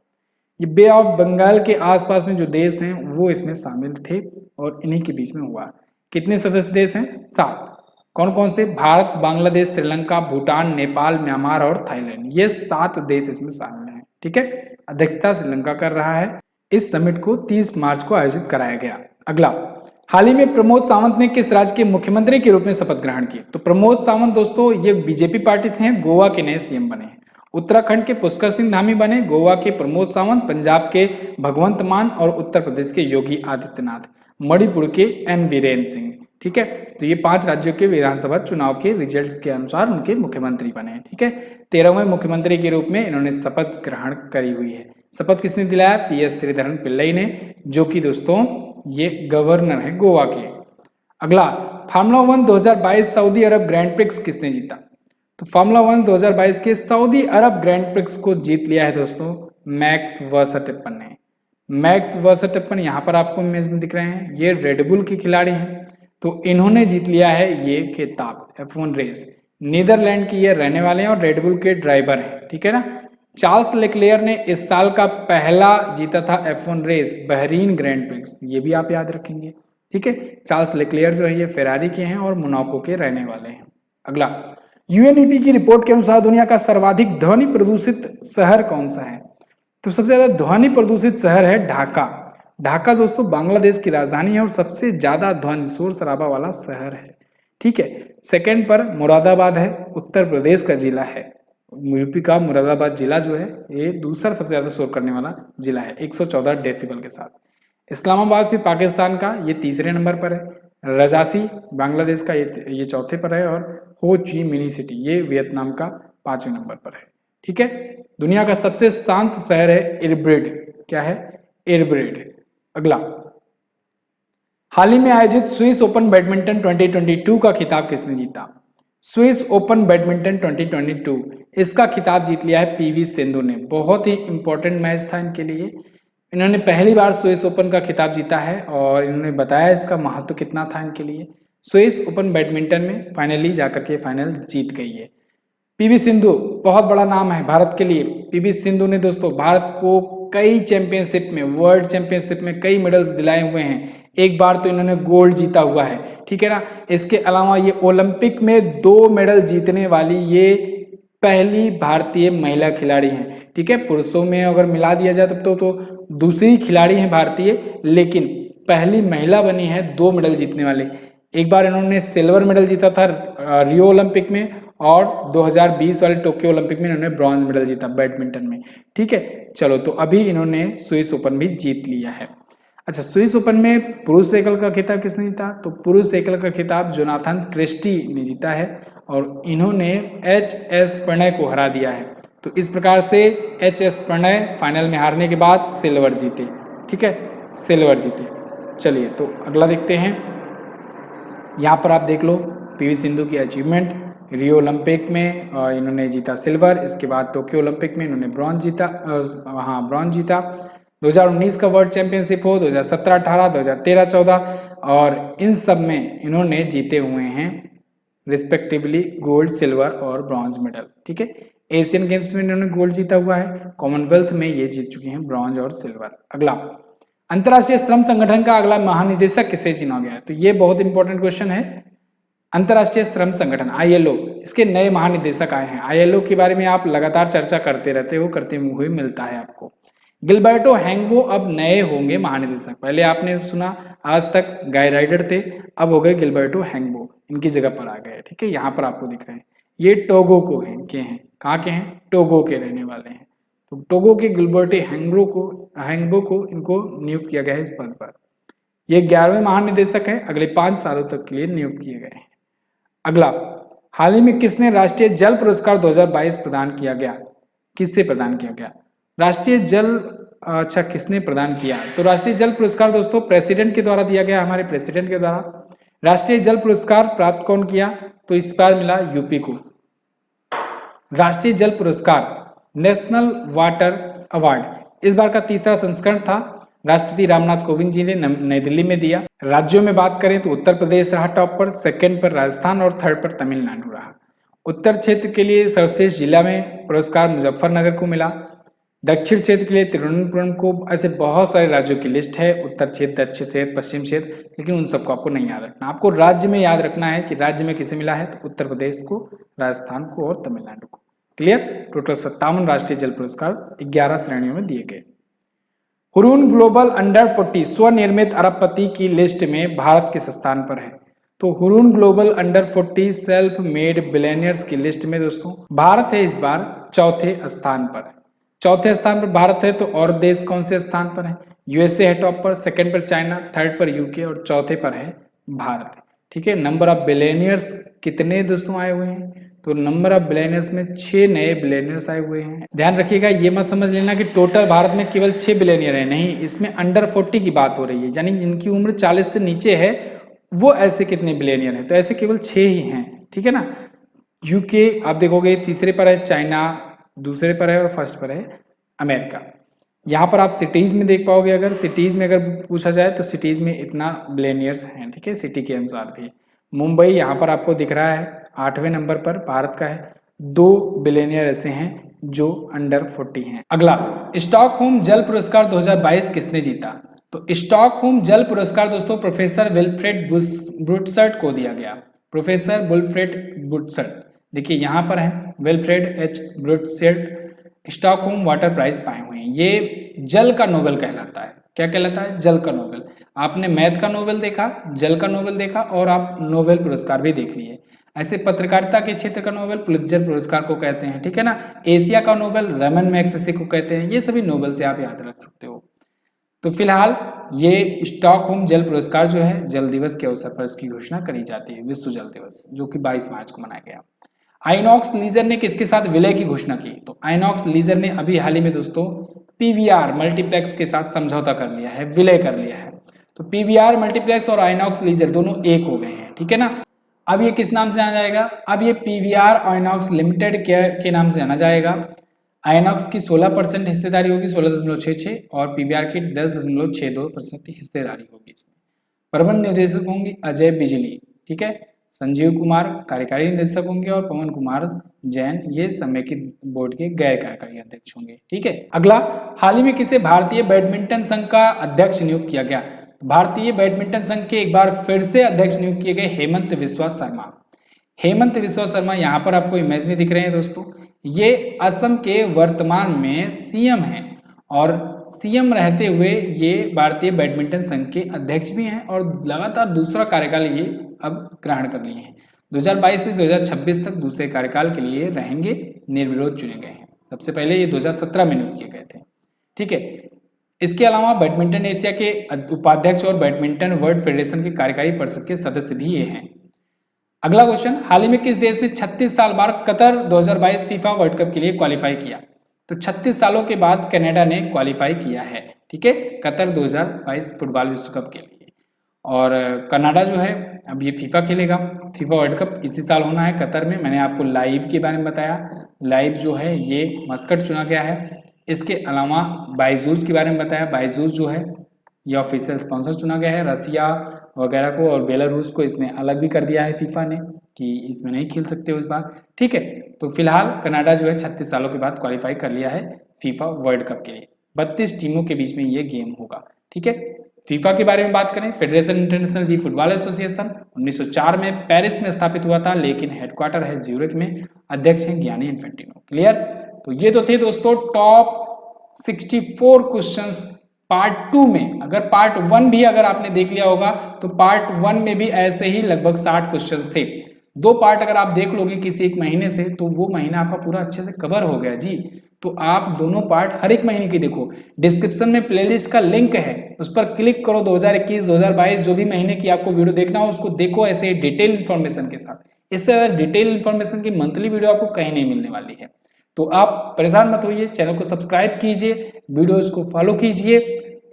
ये बे ऑफ बंगाल के आसपास में जो देश हैं वो इसमें शामिल थे और इन्हीं के बीच में हुआ। कितने सदस्य देश हैं? 7। कौन कौन से? भारत, बांग्लादेश, श्रीलंका, भूटान, नेपाल, म्यांमार और थाईलैंड। ये 7 देश इसमें शामिल हैं। ठीक है, अध्यक्षता श्रीलंका कर रहा है। इस समिट को 30 मार्च को आयोजित कराया गया। अगला, हाल ही में प्रमोद सावंत ने किस राज्य के मुख्यमंत्री के रूप में शपथ ग्रहण की? तो प्रमोद सावंत दोस्तों ये बीजेपी पार्टी से हैं, गोवा के नए सीएम बने हैं। उत्तराखंड के पुष्कर सिंह धामी बने, गोवा के प्रमोद सावंत, पंजाब के भगवंत मान और उत्तर प्रदेश के योगी आदित्यनाथ, मणिपुर के एन वीरेंद्र सिंह। ठीक है, तो ये 5 राज्यों के विधानसभा चुनाव के रिजल्ट के अनुसार उनके मुख्यमंत्री बने। ठीक है, 13वें मुख्यमंत्री के रूप में इन्होंने शपथ ग्रहण करी हुई है। शपथ किसने दिलाया? PS श्रीधरन पिल्लई ने, जो कि दोस्तों ये गवर्नर है गोवा के। अगला, फार्मूला 1 2022 सऊदी अरब ग्रैंड प्रिक्स किसने जीता? तो फार्मूला 1 2022 के सऊदी अरब ग्रैंड प्रिक्स को जीत लिया है दोस्तों मैक्स वर्स्टैपेन ने। मैक्स वर्स्टैपेन यहाँ पर आपको इमेज में दिख रहे हैं, ये रेडबुल के खिलाड़ी हैं। तो इन्होंने जीत लिया है ये खिताब F1 रेस। नीदरलैंड की ये रहने वाले हैं और रेडबुल के ड्राइवर हैं। ठीक है ना। चार्ल्स लेक्लेयर ने इस साल का पहला जीता था F1 race Bahrain grand prix, ये भी आप याद रखेंगे। ठीक है, चार्ल्स लेक्लेयर जो है ये फेरारी के हैं और मोनाको के रहने वाले हैं। अगला, UNEP की रिपोर्ट के अनुसार दुनिया का सर्वाधिक ध्वनि प्रदूषित शहर कौन सा है? तो सबसे ज्यादा ध्वनि प्रदूषित शहर है ढाका। ढाका दोस्तों बांग्लादेश की राजधानी है और सबसे ज्यादा ध्वनि शोर शराबा वाला शहर है। ठीक है, सेकंड पर मुरादाबाद है, उत्तर प्रदेश का जिला है। यूपी का मुरादाबाद जिला जो है ये दूसरा सबसे ज्यादा शोर करने वाला जिला है 114 डेसिबल के साथ। इस्लामाबाद फिर पाकिस्तान का ये तीसरे नंबर पर है। रजासी बांग्लादेश का ये चौथे पर है और हो ची मिनी सिटी ये वियतनाम का 5वें नंबर पर है। ठीक है, दुनिया का सबसे शांत शहर है इरबिड। क्या है? इरबिड। अगला, हाल ही में आयोजित स्विस ओपन बैडमिंटन 2022 का खिताब किसने जीता? स्विस ओपन बैडमिंटन 2022 इसका खिताब जीत लिया है PV सिंधु ने। बहुत ही इंपॉर्टेंट मैच था इनके लिए। इन्होंने पहली बार स्विस ओपन का खिताब जीता है और इन्होंने बताया इसका महत्व कितना था इनके लिए। स्विस ओपन बैडमिंटन में फाइनली जाकर के फाइनल जीत गई है। PV सिंधु बहुत बड़ा नाम है भारत के लिए। PV सिंधु ने दोस्तों भारत को कई चैंपियनशिप में, वर्ल्ड चैंपियनशिप में कई मेडल्स दिलाए हुए हैं। एक बार तो इन्होंने गोल्ड जीता हुआ है। ठीक है ना। इसके अलावा ये ओलंपिक में 2 मेडल जीतने वाली ये पहली भारतीय महिला खिलाड़ी हैं। ठीक है, पुरुषों में अगर मिला दिया जाए तब तो दूसरी खिलाड़ी हैं भारतीय, लेकिन पहली महिला बनी है 2 मेडल जीतने वाले। एक बार इन्होंने सिल्वर मेडल जीता था रियो ओलंपिक में और 2020 वाले टोक्यो ओलंपिक में इन्होंने ब्रॉन्ज मेडल जीता बैडमिंटन में। ठीक है, चलो तो अभी इन्होंने स्विस ओपन भी जीत लिया है। अच्छा, स्विस ओपन में पुरुष एकल का खिताब किसने जीता? तो पुरुष एकल का खिताब जोनाथन क्रिस्टी ने जीता है और इन्होंने HS प्रणय को हरा दिया है। तो इस प्रकार से HS प्रणय फाइनल में हारने के बाद सिल्वर जीते। ठीक है, सिल्वर जीते। चलिए तो अगला देखते हैं। यहाँ पर आप देख लो PV सिंधु की अचीवमेंट। रियो ओलंपिक में इन्होंने जीता सिल्वर, इसके बाद टोक्यो ओलंपिक में इन्होंने ब्रॉन्ज जीता। ब्रॉन्ज जीता। 2019 का वर्ल्ड चैंपियनशिप हो, 2017, 18, 2013, 14 और इन सब में इन्होंने जीते हुए हैं रिस्पेक्टिवली गोल्ड, सिल्वर और ब्रॉन्ज मेडल। ठीक है, एशियन गेम्स में इन्होंने गोल्ड जीता हुआ है, कॉमनवेल्थ में ये जीत चुके हैं ब्रॉन्ज और सिल्वर। अगला, अंतर्राष्ट्रीय श्रम संगठन का अगला महानिदेशक किसे चुना गया है? तो ये बहुत इंपॉर्टेंट क्वेश्चन है। अंतर्राष्ट्रीय श्रम संगठन ILO, इसके नए महानिदेशक आए हैं। ILO के बारे में आप लगातार चर्चा करते रहते हो, करते हुए मिलता है आपको। गिलबर्टो हैंगबो अब नए होंगे महानिदेशक। पहले आपने सुना आज तक गाय राइडर थे, अब हो गए गिलबर्टो हैंगबो, इनकी जगह पर आ गए। ठीक है, यहाँ पर आपको दिख रहे हैं ये टोगो को हैं के हैं। कहाँ के हैं? टोगो के रहने वाले हैं। तो टोगो के गिलबर्टो हैंगबो को इनको नियुक्त किया गया है इस पद पर। ये 11वें महानिदेशक हैं, अगले 5 सालों तक के लिए नियुक्त किए गए हैं। अगला, हाल ही में किसने राष्ट्रीय जल पुरस्कार 2022 प्रदान किया गया? किससे प्रदान किया गया? राष्ट्रीय जल अच्छा किसने प्रदान किया? तो राष्ट्रीय जल पुरस्कार दोस्तों प्रेसिडेंट के द्वारा दिया गया, हमारे प्रेसिडेंट के द्वारा। राष्ट्रीय जल पुरस्कार प्राप्त कौन किया? तो इस बार मिला यूपी को। राष्ट्रीय जल पुरस्कार नेशनल वाटर अवार्ड इस बार का तीसरा संस्करण था। राष्ट्रपति रामनाथ कोविंद जी ने नई दिल्ली में दिया। राज्यों में बात करें तो उत्तर प्रदेश रहा टॉप पर, सेकंड पर राजस्थान और थर्ड पर तमिलनाडु रहा। उत्तर क्षेत्र के लिए सर्वश्रेष्ठ जिला में पुरस्कार मुजफ्फरनगर को मिला। दक्षिण क्षेत्र के लिए तिरुवनंतपुरम को। ऐसे बहुत सारे राज्यों की लिस्ट है, उत्तर क्षेत्र, दक्षिण क्षेत्र, पश्चिम क्षेत्र, लेकिन उन सबको आपको नहीं याद रखना। आपको राज्य में याद रखना है कि राज्य में किसे मिला है, तो उत्तर प्रदेश को, राजस्थान को और तमिलनाडु को। क्लियर? टोटल 57 राष्ट्रीय जल पुरस्कार 11 श्रेणियों में दिए गए। हुरून ग्लोबल अंडर 40 स्वनिर्मित अरबपति की लिस्ट में भारत किस स्थान पर है? तो Hurun global under 40 self made billionaires की लिस्ट में दोस्तों भारत है इस बार चौथे स्थान पर। चौथे स्थान पर भारत है, तो और देश कौन से स्थान पर है? यूएसए है टॉप पर, सेकंड पर चाइना, थर्ड पर यूके और चौथे पर है भारत। ठीक है। नंबर ऑफ बिलियनियर्स कितने दोस्तों आए हुए हैं? तो नंबर ऑफ बिलियनियर्स में 6 नए बिलियनियर्स आए हुए हैं। ध्यान रखिएगा, ये मत समझ लेना कि टोटल भारत में केवल 6 बिलियनियर है, नहीं, इसमें अंडर 40 की बात हो रही है, यानी जिनकी उम्र 40 से नीचे है वो ऐसे कितने बिलियनियर हैं? तो ऐसे केवल 6 ही हैं। ठीक है ना। यूके आप देखोगे तीसरे पर है, चाइना दूसरे पर है और फर्स्ट पर है अमेरिका। यहाँ पर आप सिटीज में देख पाओगे, अगर सिटीज में अगर पूछा जाए तो सिटीज में इतना बिलियनियर्स हैं। ठीक है, सिटी के अनुसार भी। मुंबई यहाँ पर आपको दिख रहा है 8वें नंबर पर भारत का है। 2 बिलियनियर ऐसे हैं जो अंडर 40 हैं। अगला, स्टॉकहोम जल पुरस्कार 2022 किसने जीता? तो स्टॉकहोम जल पुरस्कार दोस्तों प्रोफेसर विल्फ्रेड ब्रूटसर्ट को दिया गया। प्रोफेसर विल्फ्रेड ब्रूटसर्ट, देखिए यहाँ पर है Wilfried H Brutsaert Stockholm Water Prize पाए हुए हैं। ये जल का नोबेल कहलाता है। क्या कहलाता है? जल का नोबेल। आपने मैथ का नोबेल देखा, जल का नोबेल देखा और आप नोबेल पुरस्कार भी देख लिए। ऐसे पत्रकारिता के क्षेत्र का नोबेल पुलित्जर पुरस्कार को कहते हैं। ठीक है ना। एशिया का नोबेल रमन मैग्सेसे को कहते हैं। ये सभी नोबेल से आप याद रख सकते हो। तो फिलहाल ये स्टॉकहोम जल पुरस्कार जो है जल दिवस के अवसर पर इसकी घोषणा करी जाती है, विश्व जल दिवस, जो कि 22 मार्च को मनाया गया। आइनॉक्स लीजर ने किसके साथ विलय की घोषणा की? तो आइनॉक्स लीजर ने अभी हाल ही में दोस्तों पीवीआर मल्टीप्लेक्स के साथ समझौता कर लिया है, विलय कर लिया है। तो पीवीआर मल्टीप्लेक्स और आइनॉक्स लीजर दोनों एक हो गए हैं। ठीक है ना। अब ये किस नाम से जाना जाएगा? अब ये पीवीआर आइनॉक्स लिमिटेड के नाम से जाना जाएगा। आइनॉक्स की 16% हिस्सेदारी होगी, 16.66, और पीवीआर की 10.62% हिस्सेदारी होगी इसमें। प्रबंध निदेशक होंगे अजय बिजली। ठीक है। संजीव कुमार कार्यकारी निदेशक होंगे और पवन कुमार जैन ये समेकित बोर्ड के गैर कार्यकारी अध्यक्ष होंगे। ठीक है। अगला, हाल ही में किसे भारतीय बैडमिंटन संघ का अध्यक्ष नियुक्त किया गया? भारतीय बैडमिंटन संघ के एक बार फिर से अध्यक्ष नियुक्त किए गए हेमंत विश्वा शर्मा। हेमंत विश्वा शर्मा यहाँ पर आपको इमेज में दिख रहे हैं दोस्तों। ये असम के वर्तमान में सीएम हैं और सीएम रहते हुए ये भारतीय बैडमिंटन संघ के अध्यक्ष भी हैं और लगातार दूसरा कार्यकाल ये अब ग्रहण कर लिए हैं। 2022 से 2026 तक दूसरे कार्यकाल के लिए रहेंगे, निर्विरोध चुने गए हैं। सबसे पहले ये 2017 में नियुक्त किए गए थे। ठीक है। इसके अलावा बैडमिंटन एशिया के उपाध्यक्ष और बैडमिंटन वर्ल्ड फेडरेशन के कार्यकारी परिषद के सदस्य भी ये हैं। अगला क्वेश्चन, हाल ही में किस देश ने 36 साल बाद कतर 2022 फीफा वर्ल्ड कप के लिए क्वालिफाई किया? तो 36 सालों के बाद कनाडा ने क्वालिफाई किया है। ठीक है, कतर 2022 फुटबॉल विश्व कप के लिए। और कनाडा जो है अब ये फीफा खेलेगा। फीफा वर्ल्ड कप इसी साल होना है कतर में। मैंने आपको लाइव के बारे में बताया, लाइव जो है ये मस्कट चुना गया है। इसके अलावा बाइजूस के बारे में बताया, बाइजूस जो है ये ऑफिशियल स्पॉन्सर चुना गया है। रसिया वगैरह को और बेलारूस को इसने अलग भी कर दिया है फीफा ने कि इसमें नहीं खेल सकते हो इस बार। ठीक है। तो फिलहाल कनाडा जो है 36 सालों के बाद क्वालिफाई कर लिया है फीफा वर्ल्ड कप के लिए। 32 टीमों के बीच में ये गेम होगा। ठीक है। फीफा के बारे में बात करें, फेडरेशन इंटरनेशनल दी फुटबॉल एसोसिएशन 1904 में पेरिस में स्थापित हुआ था, लेकिन हेडक्वार्टर है ज्यूरिख में। अध्यक्ष हैं गियानी इन्फेंटिनो। क्लियर। तो ये तो थे दोस्तों टॉप 64 क्वेश्चंस पार्ट 2 में। अगर पार्ट 1 भी अगर आपने देख लिया होगा तो पार्ट 1 में भी ऐसे ही लगभग 60 क्वेश्चन थे। 2 पार्ट अगर आप देख लोगे किसी एक महीने से तो वो महीना आपका पूरा अच्छे से कवर हो गया जी। तो आप दोनों पार्ट हर एक महीने की देखो, डिस्क्रिप्शन में प्लेलिस्ट का लिंक है, उस पर क्लिक करो। 2021 2022 जो भी महीने की आपको वीडियो देखना हो उसको देखो ऐसे डिटेल इन्फॉर्मेशन के साथ। इससे ज्यादा डिटेल इन्फॉर्मेशन की मंथली वीडियो आपको कहीं नहीं मिलने वाली है। तो आप परेशान मत होइए, चैनल को सब्सक्राइब कीजिए, वीडियोस को फॉलो कीजिए,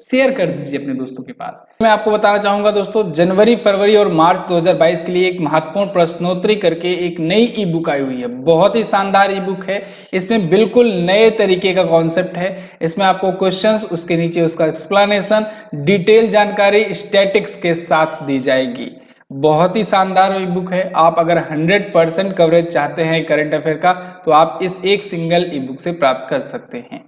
शेयर कर दीजिए अपने दोस्तों के पास। मैं आपको बताना चाहूंगा दोस्तों, जनवरी, फरवरी और मार्च 2022 के लिए एक महत्वपूर्ण प्रश्नोत्तरी करके एक नई ई बुक आई हुई है। बहुत ही शानदार ई बुक है। इसमें बिल्कुल नए तरीके का कॉन्सेप्ट है। इसमें आपको क्वेश्चंस, उसके नीचे उसका एक्सप्लेनेशन, डिटेल जानकारी स्टैटिक्स के साथ दी जाएगी। बहुत ही शानदार ई बुक है। आप अगर 100% कवरेज चाहते हैं करंट अफेयर का, तो आप इस एक सिंगल ई बुक से प्राप्त कर सकते हैं।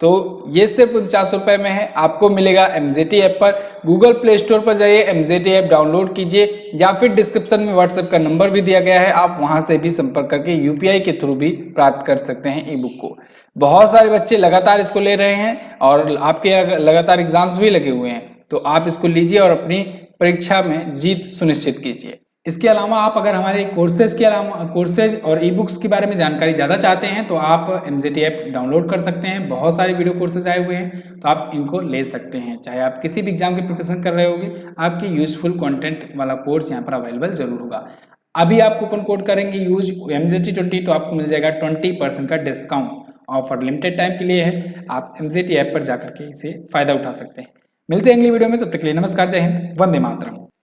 तो ये सिर्फ 49 रुपए में है। आपको मिलेगा MZT ऐप पर। गूगल प्ले स्टोर पर जाइए, MZT ऐप डाउनलोड कीजिए, या फिर डिस्क्रिप्शन में व्हाट्सएप का नंबर भी दिया गया है, आप वहां से भी संपर्क करके UPI के थ्रू भी प्राप्त कर सकते हैं ई बुक को। बहुत सारे बच्चे लगातार इसको ले रहे हैं और आपके लगातार एग्जाम्स भी लगे हुए हैं, तो आप इसको लीजिए और अपनी परीक्षा में जीत सुनिश्चित कीजिए। इसके अलावा आप अगर हमारे कोर्सेज और ई बुक्स के बारे में जानकारी ज़्यादा चाहते हैं, तो आप MZT ऐप डाउनलोड कर सकते हैं। बहुत सारे वीडियो कोर्सेज आए हुए हैं, तो आप इनको ले सकते हैं। चाहे आप किसी भी एग्जाम की प्रिपरेशन कर रहे होंगे, आपकी यूजफुल कंटेंट वाला कोर्स यहाँ पर अवेलेबल जरूर होगा। अभी आप कूपन कोड करेंगे यूज MZT20, तो आपको मिल जाएगा 20% का डिस्काउंट। ऑफर लिमिटेड टाइम के लिए है। आप MZT ऐप पर जाकर के इसे फायदा उठा सकते हैं। मिलते हैं अगली वीडियो में, तब तक के लिए नमस्कार, जय हिंद, वंदे मातरम।